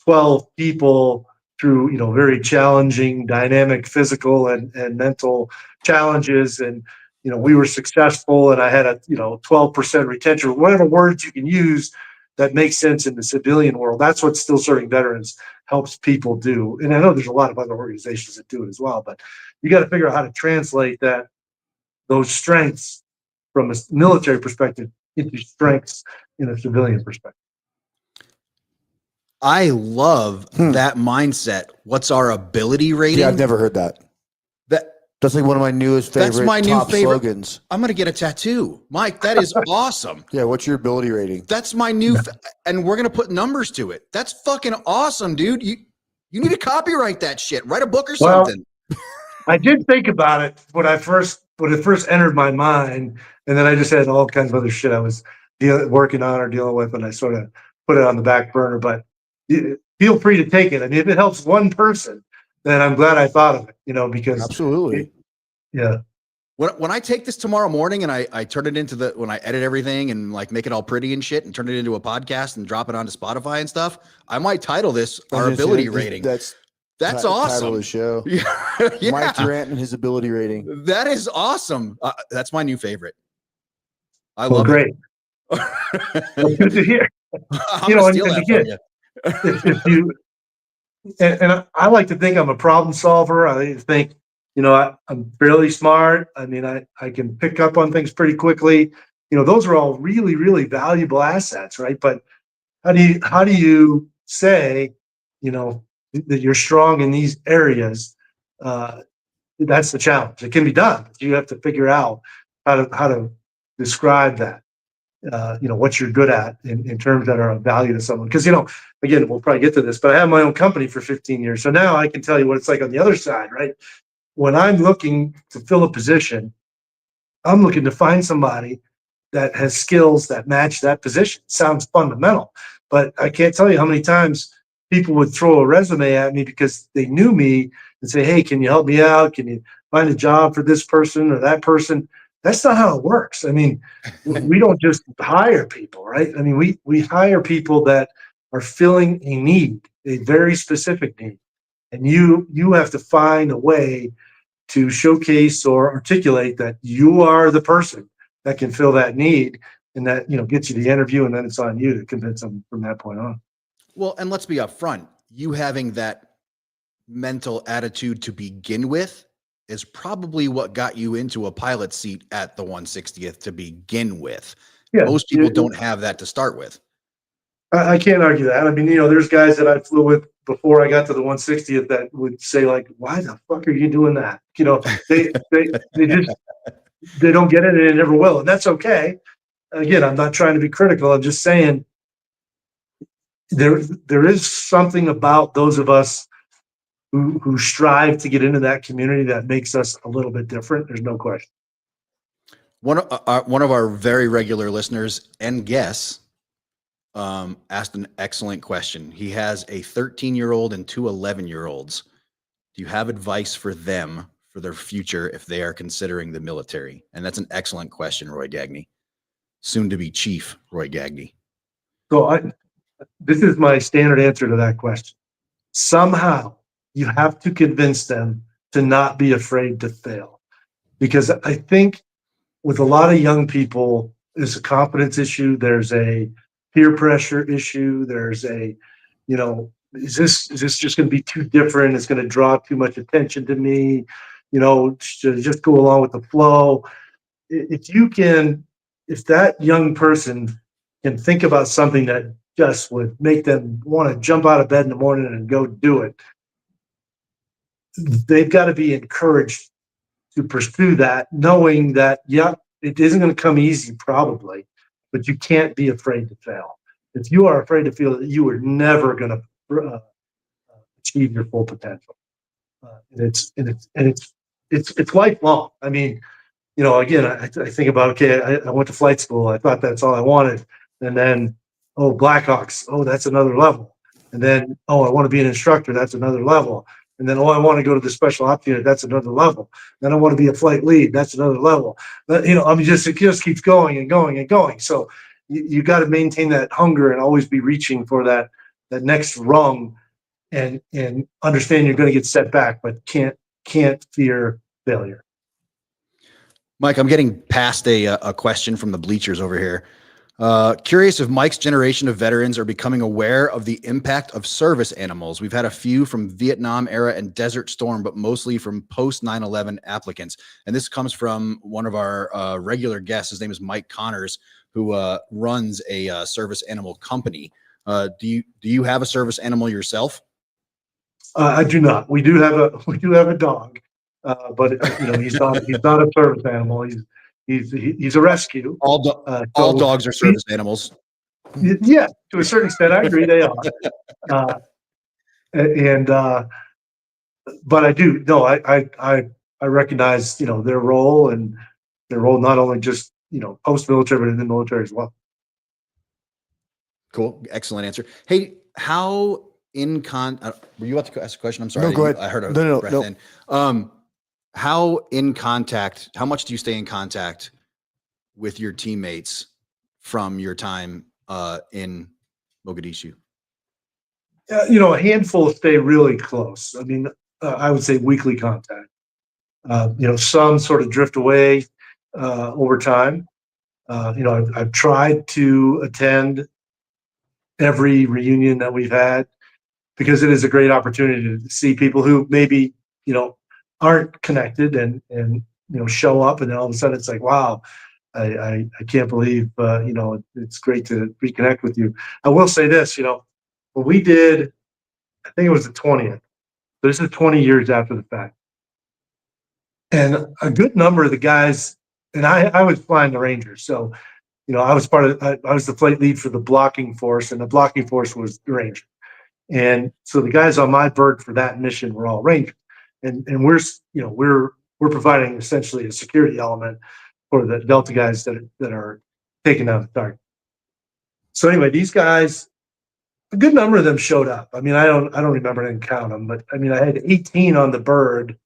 12 people through, very challenging, dynamic physical and mental challenges. And, we were successful, and I had a, 12% retention, whatever words you can use that makes sense in the civilian world. That's what still serving veterans helps people do. And I know there's a lot of other organizations that do it as well, but you got to figure out how to translate those strengths from a military perspective into strengths in a civilian perspective. I love that mindset. What's our ability rating? Yeah, I've never heard that. That's like one of my newest favorite That's my new favorite slogans. I'm going to get a tattoo. Mike, that is awesome. Yeah, what's your ability rating? That's my new and we're going to put numbers to it. That's fucking awesome, dude. You need to copyright that shit. Write a book or something. I did think about it when it first entered my mind, and then I just had all kinds of other shit I was working on or dealing with, and I sort of put it on the back burner. But feel free to take it. I mean, if it helps one person, then I'm glad I thought of it. Because absolutely, yeah. When I take this tomorrow morning and I turn it into when I edit everything and like make it all pretty and shit and turn it into a podcast and drop it onto Spotify and stuff, I might title this our ability rating. That's awesome. Title of the show. Yeah. Mike Durant and his ability rating. That is awesome. That's my new favorite. I love it. Well, good to hear. If you and I like to think I'm a problem solver. I think, I'm fairly smart. I mean, I can pick up on things pretty quickly. Those are all really, really valuable assets, right? But how do you say, that you're strong in these areas? That's the challenge. It can be done. You have to figure out how to describe that. What you're good at in terms that are of value to someone. Because, again, we'll probably get to this, but I have my own company for 15 years. So now I can tell you what it's like on the other side, right? When I'm looking to fill a position, I'm looking to find somebody that has skills that match that position. Sounds fundamental, but I can't tell you how many times people would throw a resume at me because they knew me and say, hey, can you help me out? Can you find a job for this person or that person? That's not how it works. I mean, we don't just hire people, right? I mean, we hire people that are filling a need, a very specific need. And you have to find a way to showcase or articulate that you are the person that can fill that need, and that, gets you the interview, and then it's on you to convince them from that point on. Well, and let's be upfront. You having that mental attitude to begin with is probably what got you into a pilot seat at the 160th to begin with. Yeah, most people don't have that to start with. I can't argue that. I mean, there's guys that I flew with before I got to the 160th that would say, like, why the fuck are you doing that? They just, they don't get it, and they never will. And that's okay. Again, I'm not trying to be critical. I'm just saying there is something about those of us who strive to get into that community that makes us a little bit different. There's no question. One of our very regular listeners and guests asked an excellent question. He has a 13-year-old and two 11-year-olds. Do you have advice for them for their future if they are considering the military? And that's an excellent question, Roy Gagne. Soon to be Chief Roy Gagne. So this is my standard answer to that question. Somehow you have to convince them to not be afraid to fail. Because I think with a lot of young people, there's a confidence issue. There's a peer pressure issue. There's a, is this just going to be too different? It's going to draw too much attention to me, to just go along with the flow. If that young person can think about something that just would make them want to jump out of bed in the morning and go do it, they've got to be encouraged to pursue that, knowing that, it isn't going to come easy probably, but you can't be afraid to fail. If you are afraid to fail, you are never going to achieve your full potential. It's lifelong. I mean, again, I think about, okay, I went to flight school. I thought that's all I wanted. And then, Blackhawks. That's another level. And then, I want to be an instructor. That's another level. And then, I want to go to the special ops unit. That's another level. Then I want to be a flight lead. That's another level. But, it just keeps going and going and going. So you got to maintain that hunger and always be reaching for that next rung and understand you're going to get set back, but can't fear failure. Mike, I'm getting past a question from the bleachers over here. Curious if Mike's generation of veterans are becoming aware of the impact of service animals. We've had a few from Vietnam era and Desert Storm, but mostly from post 9/11 applicants. And this comes from one of our regular guests. His name is Mike Connors, who runs a service animal company. Do you have a service animal yourself? I do not. We do have a dog, but he's not a service animal. He's a rescue. All dogs are service animals. Yeah, to a certain extent, I agree they are. But I do. No, I recognize their role not only just post military but in the military as well. Cool, excellent answer. Hey, how were you about to ask a question? I'm sorry. No, go ahead. I heard a breath no. in. How much do you stay in contact with your teammates from your time in Mogadishu? A handful stay really close. I mean, I would say weekly contact. Some sort of drift away over time. I've tried to attend every reunion that we've had because it is a great opportunity to see people who maybe, aren't connected and show up, and then all of a sudden it's like, wow, I can't believe, it's great to reconnect with you. I will say this, when we did, I think it was the 20th. This is 20 years after the fact. And a good number of the guys, and I was flying the Rangers. So, I was I was the flight lead for the blocking force, and the blocking force was the Ranger. And so the guys on my bird for that mission were all Rangers. And we're providing essentially a security element for the Delta guys that are taking out the target. So anyway, these guys, a good number of them showed up. I mean, I don't remember, I didn't count them, but I mean, I had 18 on the bird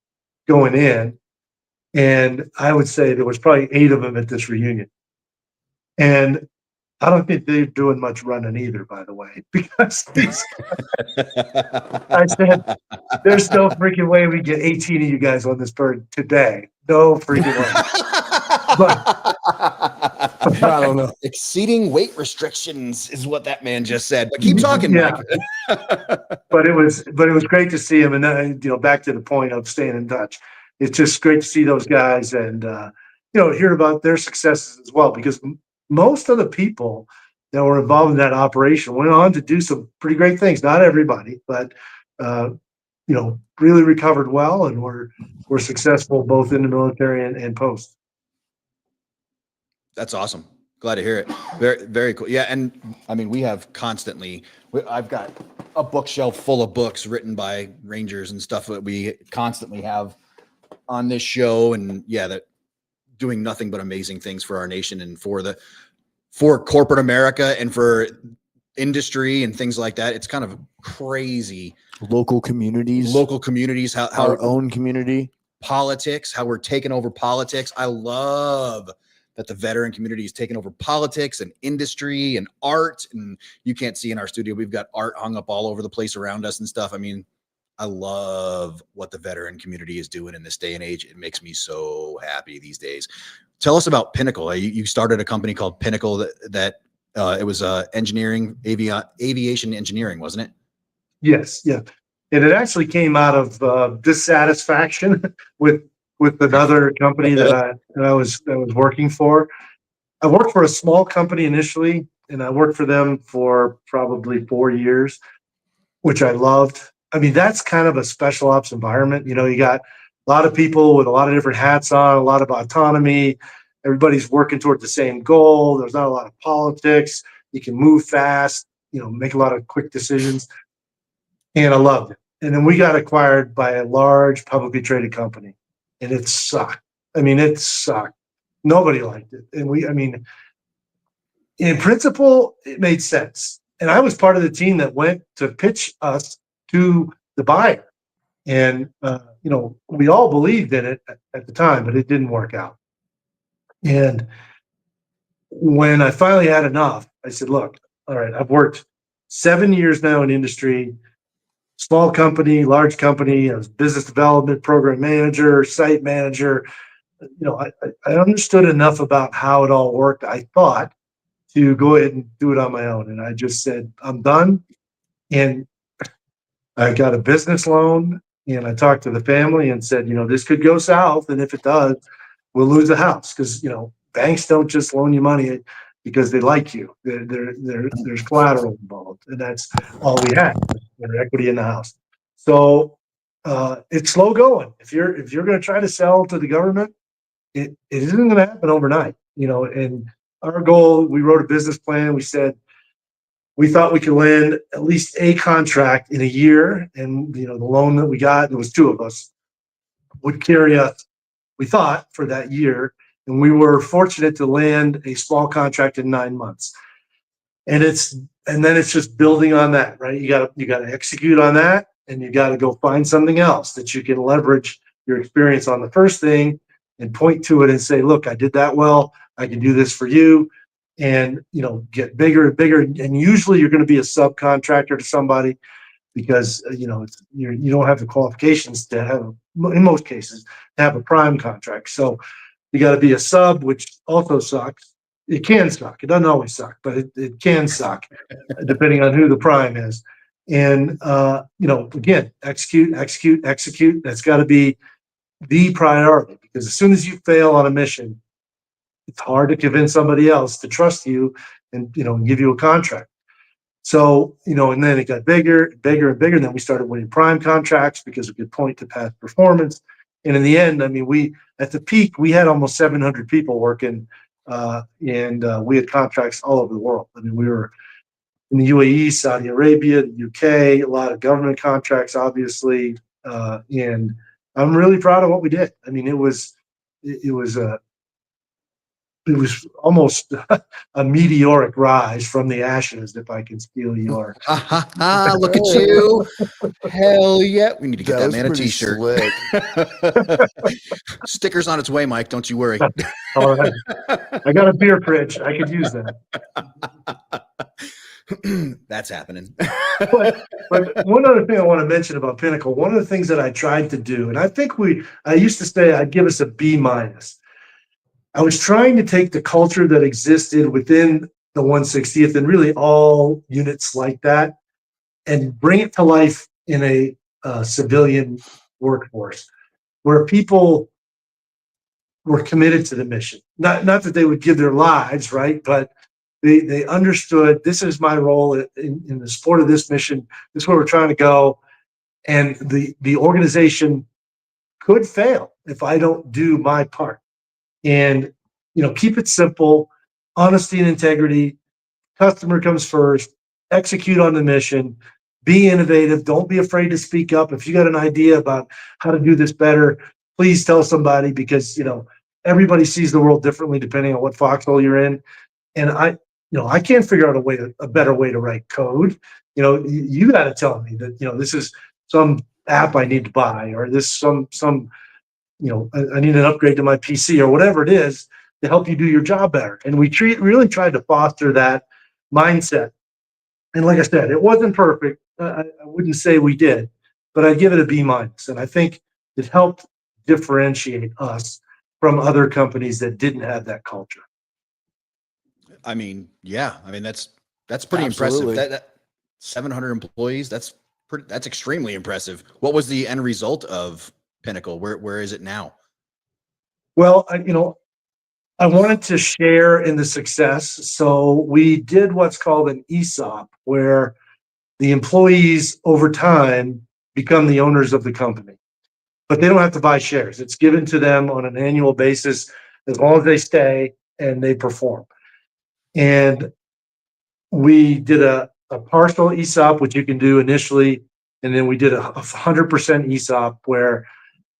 going in, and I would say there was probably 8 of them at this reunion. And I don't think they're doing much running either, by the way, because I said, there's no freaking way we get 18 of you guys on this bird today. No freaking way. But I don't know. Exceeding weight restrictions is what that man just said. But keep talking, Mike. But it was great to see him. And then, back to the point of staying in touch. It's just great to see those guys and, hear about their successes as well, because most of the people that were involved in that operation went on to do some pretty great things. Not everybody, but really recovered well and were successful both in the military and post. That's awesome. Glad to hear it. Very, very cool. Yeah. And I mean, we have constantly I've got a bookshelf full of books written by Rangers and stuff that we constantly have on this show. And yeah, that doing nothing but amazing things for our nation and for corporate America and for industry and things like that. It's kind of crazy. Local communities, how our own community, politics, how we're taking over politics. I love that the veteran community is taking over politics and industry and art. And you can't see in our studio, we've got art hung up all over the place around us and stuff. I mean, I love what the veteran community is doing in this day and age. It makes me so happy these days. Tell us about Pinnacle. You started a company called Pinnacle that it was aviation engineering, wasn't it? Yes, yeah. And it actually came out of dissatisfaction with another company that I was working for. I worked for a small company initially, and I worked for them for probably 4 years, which I loved. I mean, that's kind of a special ops environment. You know, you got a lot of people with a lot of different hats on, a lot of autonomy. Everybody's working toward the same goal. There's not a lot of politics. You can move fast, you know, make a lot of quick decisions. And I loved it. And then we got acquired by a large publicly traded company, and it sucked. I mean, it sucked. Nobody liked it. And in principle, it made sense. And I was part of the team that went to pitch us to the buyer. And, you know, we all believed in it at the time, but it didn't work out. And when I finally had enough, I said, look, all right, I've worked 7 years now in industry, small company, large company. I was business development, program manager, site manager. You know, I understood enough about how it all worked, I thought, to go ahead and do it on my own. And I just said, I'm done. And I got a business loan, and I talked to the family and said, you know, this could go south. And if it does, we'll lose the house. Because, you know, banks don't just loan you money because they like you. There's collateral involved. And that's all we had, their equity in the house. So it's slow going. If you're going to try to sell to the government, it isn't going to happen overnight, you know. And our goal, we wrote a business plan. We said we thought we could land at least a contract in a year, and you know, the loan that we got, there was 2 of us, would carry us, we thought, for that year. And we were fortunate to land a small contract in 9 months. And then it's just building on that, right? You got to execute on that, and you got to go find something else that you can leverage your experience on the first thing and point to it and say, look, I did that well. I can do this for you. And, you know, get bigger and bigger. And usually you're going to be a subcontractor to somebody because, you know, you don't have the qualifications to have, in most cases, to have a prime contract. So you got to be a sub, which also sucks. It can suck. It doesn't always suck, but it can suck depending on who the prime is. And, you know, again, execute. That's got to be the priority, because as soon as you fail on a mission, it's hard to convince somebody else to trust you and, you know, give you a contract. So, you know, and then it got bigger and bigger. And then we started winning prime contracts because we could point to past performance. And in the end, I mean, at the peak, we had almost 700 people working, and we had contracts all over the world. I mean, we were in the UAE, Saudi Arabia, the UK, a lot of government contracts, obviously. And I'm really proud of what we did. I mean, it was almost a meteoric rise from the ashes, if I can steal your. Look at you. Hell yeah. We need to get that man a t-shirt. Stickers on its way, Mike. Don't you worry. All right. I got a beer fridge. I could use that. That's happening. but one other thing I want to mention about Pinnacle, one of the things that I tried to do, and I used to say I'd give us a B-. I was trying to take the culture that existed within the 160th and really all units like that and bring it to life in a civilian workforce where people were committed to the mission. Not that they would give their lives, right? But they understood, this is my role in the support of this mission. This is where we're trying to go. And the organization could fail if I don't do my part. And, you know, keep it simple, honesty and integrity. Customer comes first. execute on the mission, be innovative. Don't be afraid to speak up. If you got an idea about how to do this better, please tell somebody, because, you know, everybody sees the world differently depending on what foxhole you're in. And I can't figure out a better way to write code. You know, you got to tell me that, you know, this is some app I need to buy, or this some you know, I need an upgrade to my PC, or whatever it is, to help you do your job better. And we really tried to foster that mindset. And like I said, it wasn't perfect. I wouldn't say we did, but I'd give it a B minus. And I think it helped differentiate us from other companies that didn't have that culture. I mean, yeah. I mean, that's pretty Absolutely. impressive. That 700 employees, that's extremely impressive. What was the end result of Pinnacle? Where is it now? Well, I wanted to share in the success. So we did what's called an ESOP, where the employees over time become the owners of the company, but they don't have to buy shares. It's given to them on an annual basis as long as they stay and they perform. And we did a partial ESOP, which you can do initially. And then we did a 100% ESOP where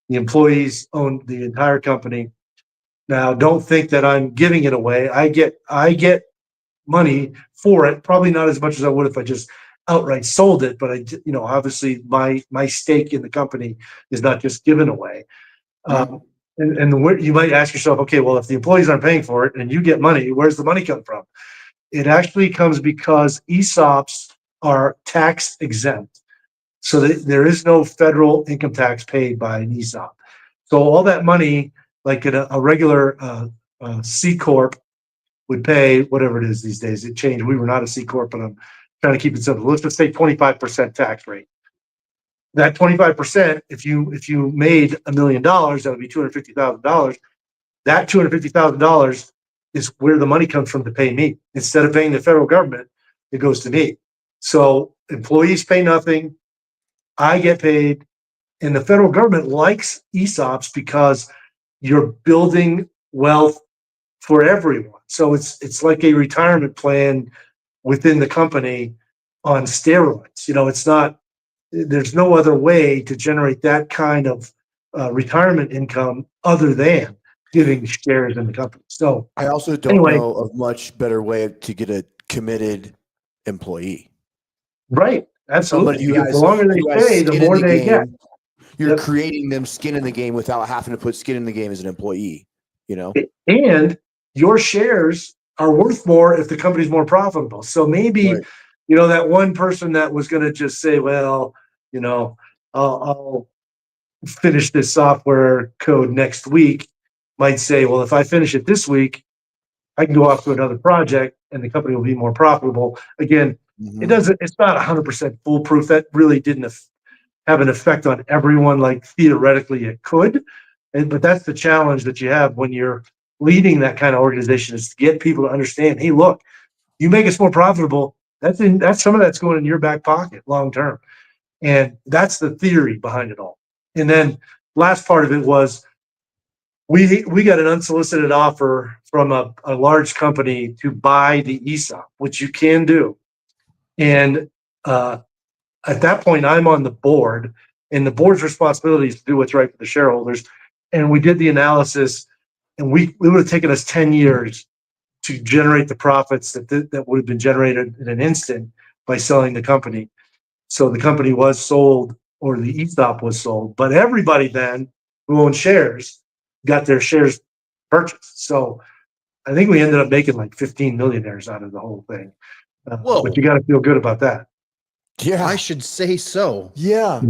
the employees own the entire company. Now, don't think that I'm giving it away. I get money for it, probably not as much as I would if I just outright sold it. But obviously my stake in the company is not just given away. And you might ask yourself, okay, well, if the employees aren't paying for it and you get money, where's the money come from? It actually comes because ESOPs are tax exempt. So there is no federal income tax paid by an ESOP. So all that money, like in a regular C Corp would pay, whatever it is these days, it changed. We were not a C Corp, but I'm trying to keep it simple. Let's just say 25% tax rate. That 25%, if you made $1 million, that would be $250,000. That $250,000 is where the money comes from to pay me. Instead of paying the federal government, it goes to me. So employees pay nothing. I get paid. And the federal government likes ESOPs because you're building wealth for everyone. So it's like a retirement plan within the company on steroids. It's not, there's no other way to generate that kind of retirement income other than giving shares in the company. So I also don't know of much better way to get a committed employee. Right. Absolutely. Somebody The longer they stay, the more they get. You're creating them skin in the game without having to put skin in the game as an employee, And your shares are worth more if the company's more profitable. So maybe, right. That one person that was going to just say, well, I'll finish this software code next week, might say, well, if I finish it this week, I can go off to another project and the company will be more profitable. Again, it's not 100% foolproof. That really didn't have an effect on everyone like theoretically it could. But that's the challenge that you have when you're leading that kind of organization, is to get people to understand, hey, look, you make us more profitable. That's some of that's going in your back pocket long term. And that's the theory behind it all. And then last part of it was we got an unsolicited offer from a large company to buy the ESOP, which you can do. And at that point, I'm on the board, and the board's responsibility is to do what's right for the shareholders. And we did the analysis, and it would have taken us 10 years to generate the profits that would have been generated in an instant by selling the company. So the company was sold, or the ESOP was sold, but everybody then who owned shares got their shares purchased. So I think we ended up making like 15 millionaires out of the whole thing. But you got to feel good about that. Yeah, I should say so. Yeah.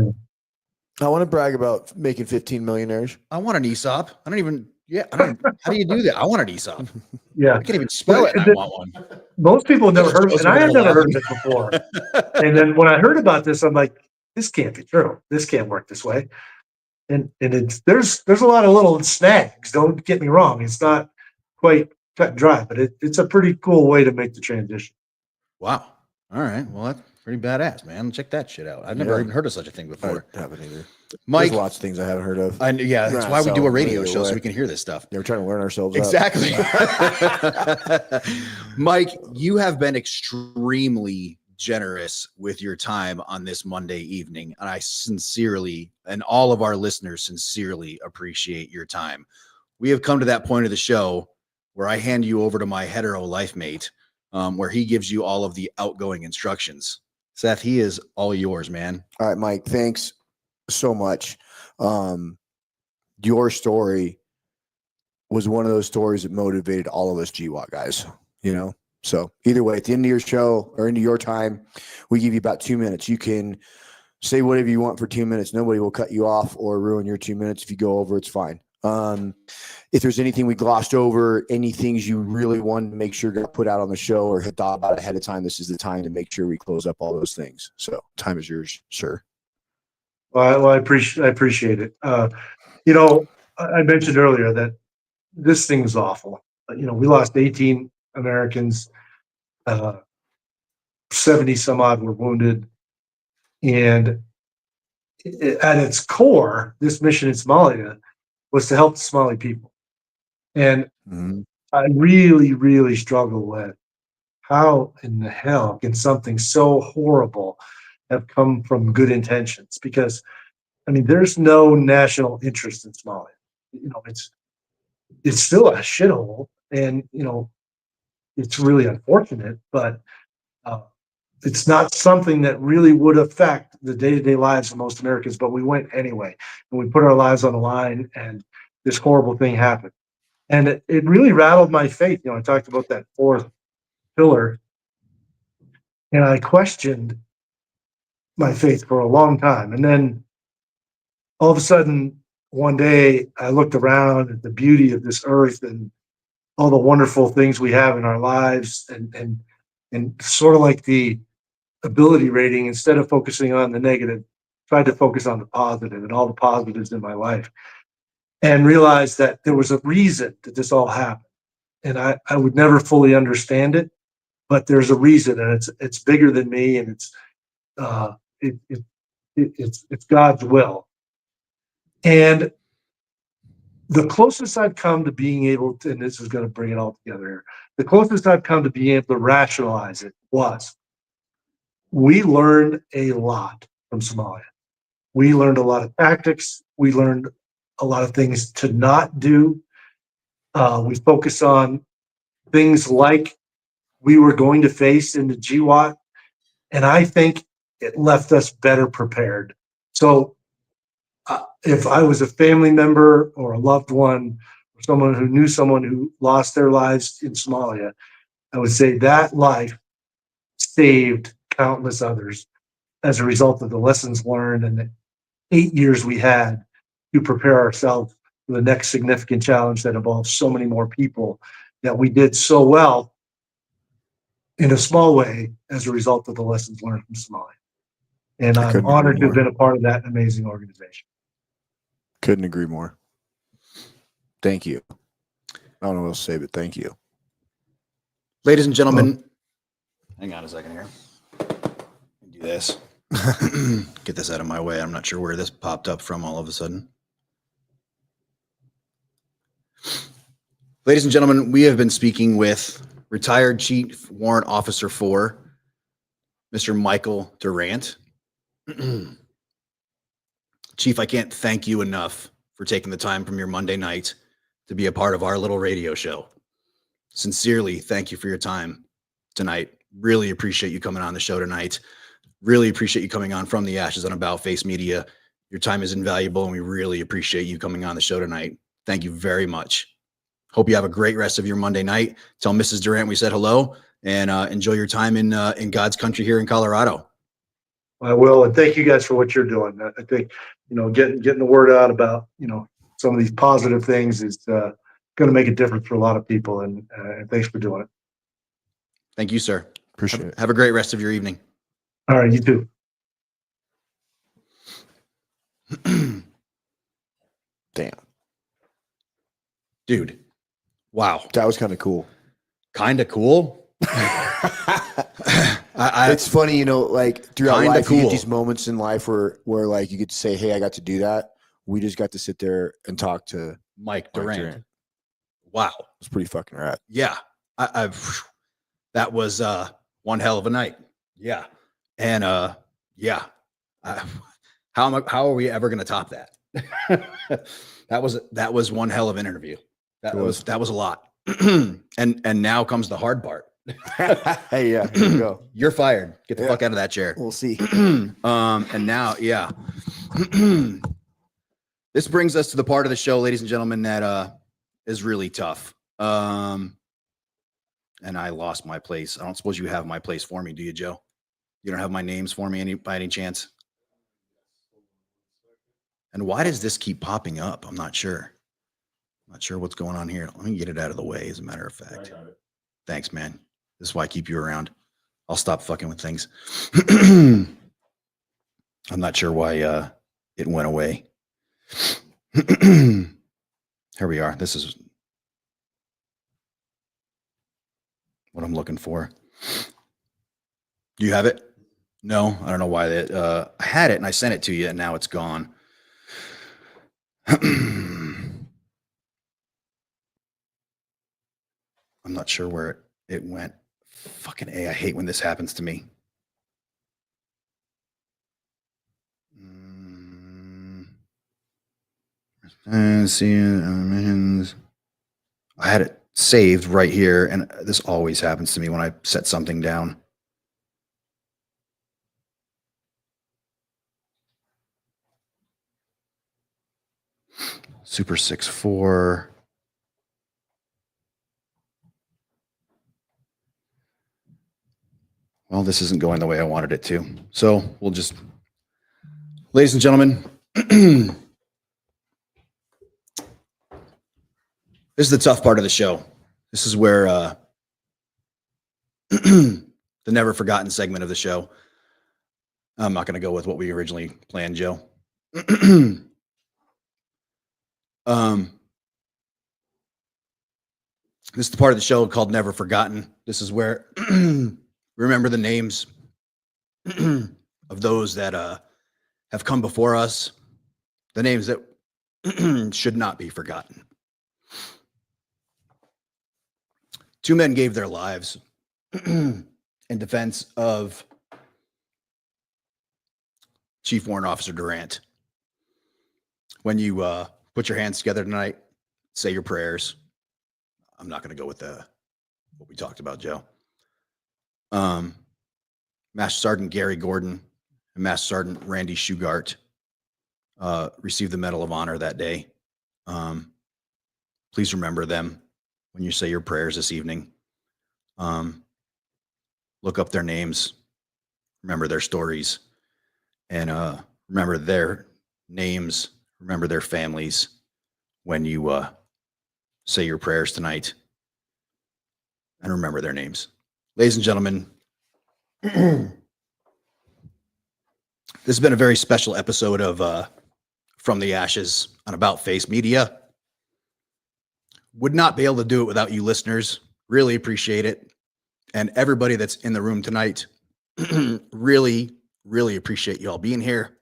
I want to brag about making 15 millionaires. I want an ESOP. How do you do that? I want an ESOP. Yeah. I can't even spell it, and I want one. Most people have never heard of it, and I had never heard of it before. And then when I heard about this, I'm like, this can't be true. This can't work this way. And there's a lot of little snags. Don't get me wrong. It's not quite cut and dry, but it's a pretty cool way to make the transition. Wow. All right. Well, that's pretty badass, man. Check that shit out. I've never even heard of such a thing before. I haven't either. Mike, there's lots of things I haven't heard of. That's why we do a radio show, so we can hear this stuff. We're trying to learn ourselves. Exactly. Mike, you have been extremely generous with your time on this Monday evening. And I sincerely, and all of our listeners sincerely appreciate your time. We have come to that point of the show where I hand you over to my hetero life mate, where he gives you all of the outgoing instructions. Seth, he is all yours, man. All right, Mike, thanks so much. Your story was one of those stories that motivated all of us GWAT guys, you know? So either way, at the end of your show or into your time, we give you about 2 minutes. You can say whatever you want for 2 minutes. Nobody will cut you off or ruin your 2 minutes. If you go over, it's fine. If there's anything we glossed over, any things you really want to make sure got put out on the show or had thought about ahead of time, this is the time to make sure we close up all those things. So time is yours, sir. Well, I appreciate it. You know, I mentioned earlier that this thing is awful. You know, we lost 18 Americans, 70 some odd were wounded. And at its core, this mission in Somalia was to help the Somali people. And I really, really struggle with how in the hell can something so horrible have come from good intentions? Because, I mean, there's no national interest in Somalia. You know, it's still a shithole, and, you know, it's really unfortunate, but it's not something that really would affect the day-to-day lives of most Americans, but we went anyway, and we put our lives on the line, and this horrible thing happened. And it really rattled my faith. You know, I talked about that fourth pillar, and I questioned my faith for a long time. And then all of a sudden, one day, I looked around at the beauty of this earth and all the wonderful things we have in our lives, and sort of like the ability rating, instead of focusing on the negative, tried to focus on the positive and all the positives in my life, and realized that there was a reason that this all happened. And I would never fully understand it, but there's a reason, and it's bigger than me, and it's God's will. And the closest I've come to being able to, and this is going to bring it all together here, the closest I've come to being able to rationalize it was, we learned a lot from Somalia. We learned a lot of tactics. We learned a lot of things to not do. We focus on things like we were going to face in the GWAT, and I think it left us better prepared. So if I was a family member or a loved one, or someone who knew someone who lost their lives in Somalia, I would say that life saved countless others as a result of the lessons learned and the 8 years we had to prepare ourselves for the next significant challenge that involves so many more people, that we did so well in a small way as a result of the lessons learned from Somalia. And I'm honored to have been a part of that amazing organization. Couldn't agree more. Thank you. I don't know what else to say, but thank you. Ladies and gentlemen, hang on a second here. Do this. Get this out of my way. I'm not sure where this popped up from all of a sudden. Ladies and gentlemen, we have been speaking with retired Chief Warrant Officer 4, Mr. Michael Durant. Chief, I can't thank you enough for taking the time from your Monday night to be a part of our little radio show. Sincerely, thank you for your time tonight. Really appreciate you coming on the show tonight. Really appreciate you coming on From the Ashes on About Face Media. Your time is invaluable, and we really appreciate you coming on the show tonight. Thank you very much. Hope you have a great rest of your Monday night. Tell Mrs. Durant we said hello, and enjoy your time in God's country here in Colorado. I will, and thank you guys for what you're doing. I think, you know, getting the word out about, you know, some of these positive things is going to make a difference for a lot of people, and thanks for doing it. Thank you, sir. Appreciate it. Have a great rest of your evening. All right, you too. Damn. Dude. Wow. That was kind of cool. Kind of cool. It's funny, you know, like throughout life, cool. you get these moments in life where like you get to say, hey, I got to do that. We just got to sit there and talk to Mike Durant. Wow. It's pretty fucking rad. Yeah. That was one hell of a night. Yeah. And yeah. How are we ever going to top that? that was one hell of an interview. That was a lot. and now comes the hard part. Hey, yeah, here we go. You're fired. Get the fuck out of that chair. We'll see. And now, yeah. This brings us to the part of the show, ladies and gentlemen, that is really tough. And I lost my place. I don't suppose you have my place for me, do you, Joe? You don't have my names for me by any chance? And why does this keep popping up? I'm not sure. I'm not sure what's going on here. Let me get it out of the way, as a matter of fact. Thanks, man. This is why I keep you around. I'll stop fucking with things. I'm not sure why it went away. Here we are. This is what I'm looking for. Do you have it? No, I don't know why that. I had it and I sent it to you, and now it's gone. I'm not sure where it went. Fucking A, I hate when this happens to me. I had it saved right here, and this always happens to me when I set something down. Super 6-4. Well, this isn't going the way I wanted it to. So we'll just, ladies and gentlemen, this is the tough part of the show. This is where the never forgotten segment of the show. I'm not going to go with what we originally planned, Joe. This is the part of the show called Never Forgotten. This is where remember the names of those that have come before us, the names that should not be forgotten. Two men gave their lives in defense of Chief Warrant Officer Durant. When you put your hands together tonight, say your prayers. I'm not going to go with what we talked about, Joe. Master Sergeant Gary Gordon and Master Sergeant Randy Shugart received the Medal of Honor that day. Please remember them when you say your prayers this evening. Look up their names, remember their stories, and remember their names, remember their families when you say your prayers tonight, and remember their names. Ladies and gentlemen, this has been a very special episode of From the Ashes on About Face Media. Would not be able to do it without you listeners. Really appreciate it. And everybody that's in the room tonight, really, really appreciate you all being here.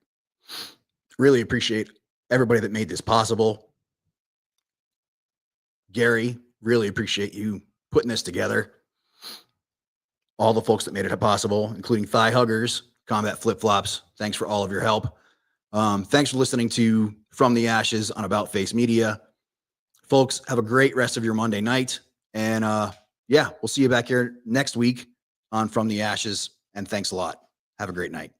Really appreciate everybody that made this possible. Gary, really appreciate you putting this together. All the folks that made it possible, including Thigh Huggers, Combat Flip Flops. Thanks for all of your help. Thanks for listening to From the Ashes on About Face Media. Folks, have a great rest of your Monday night. And yeah, we'll see you back here next week on From the Ashes. And thanks a lot. Have a great night.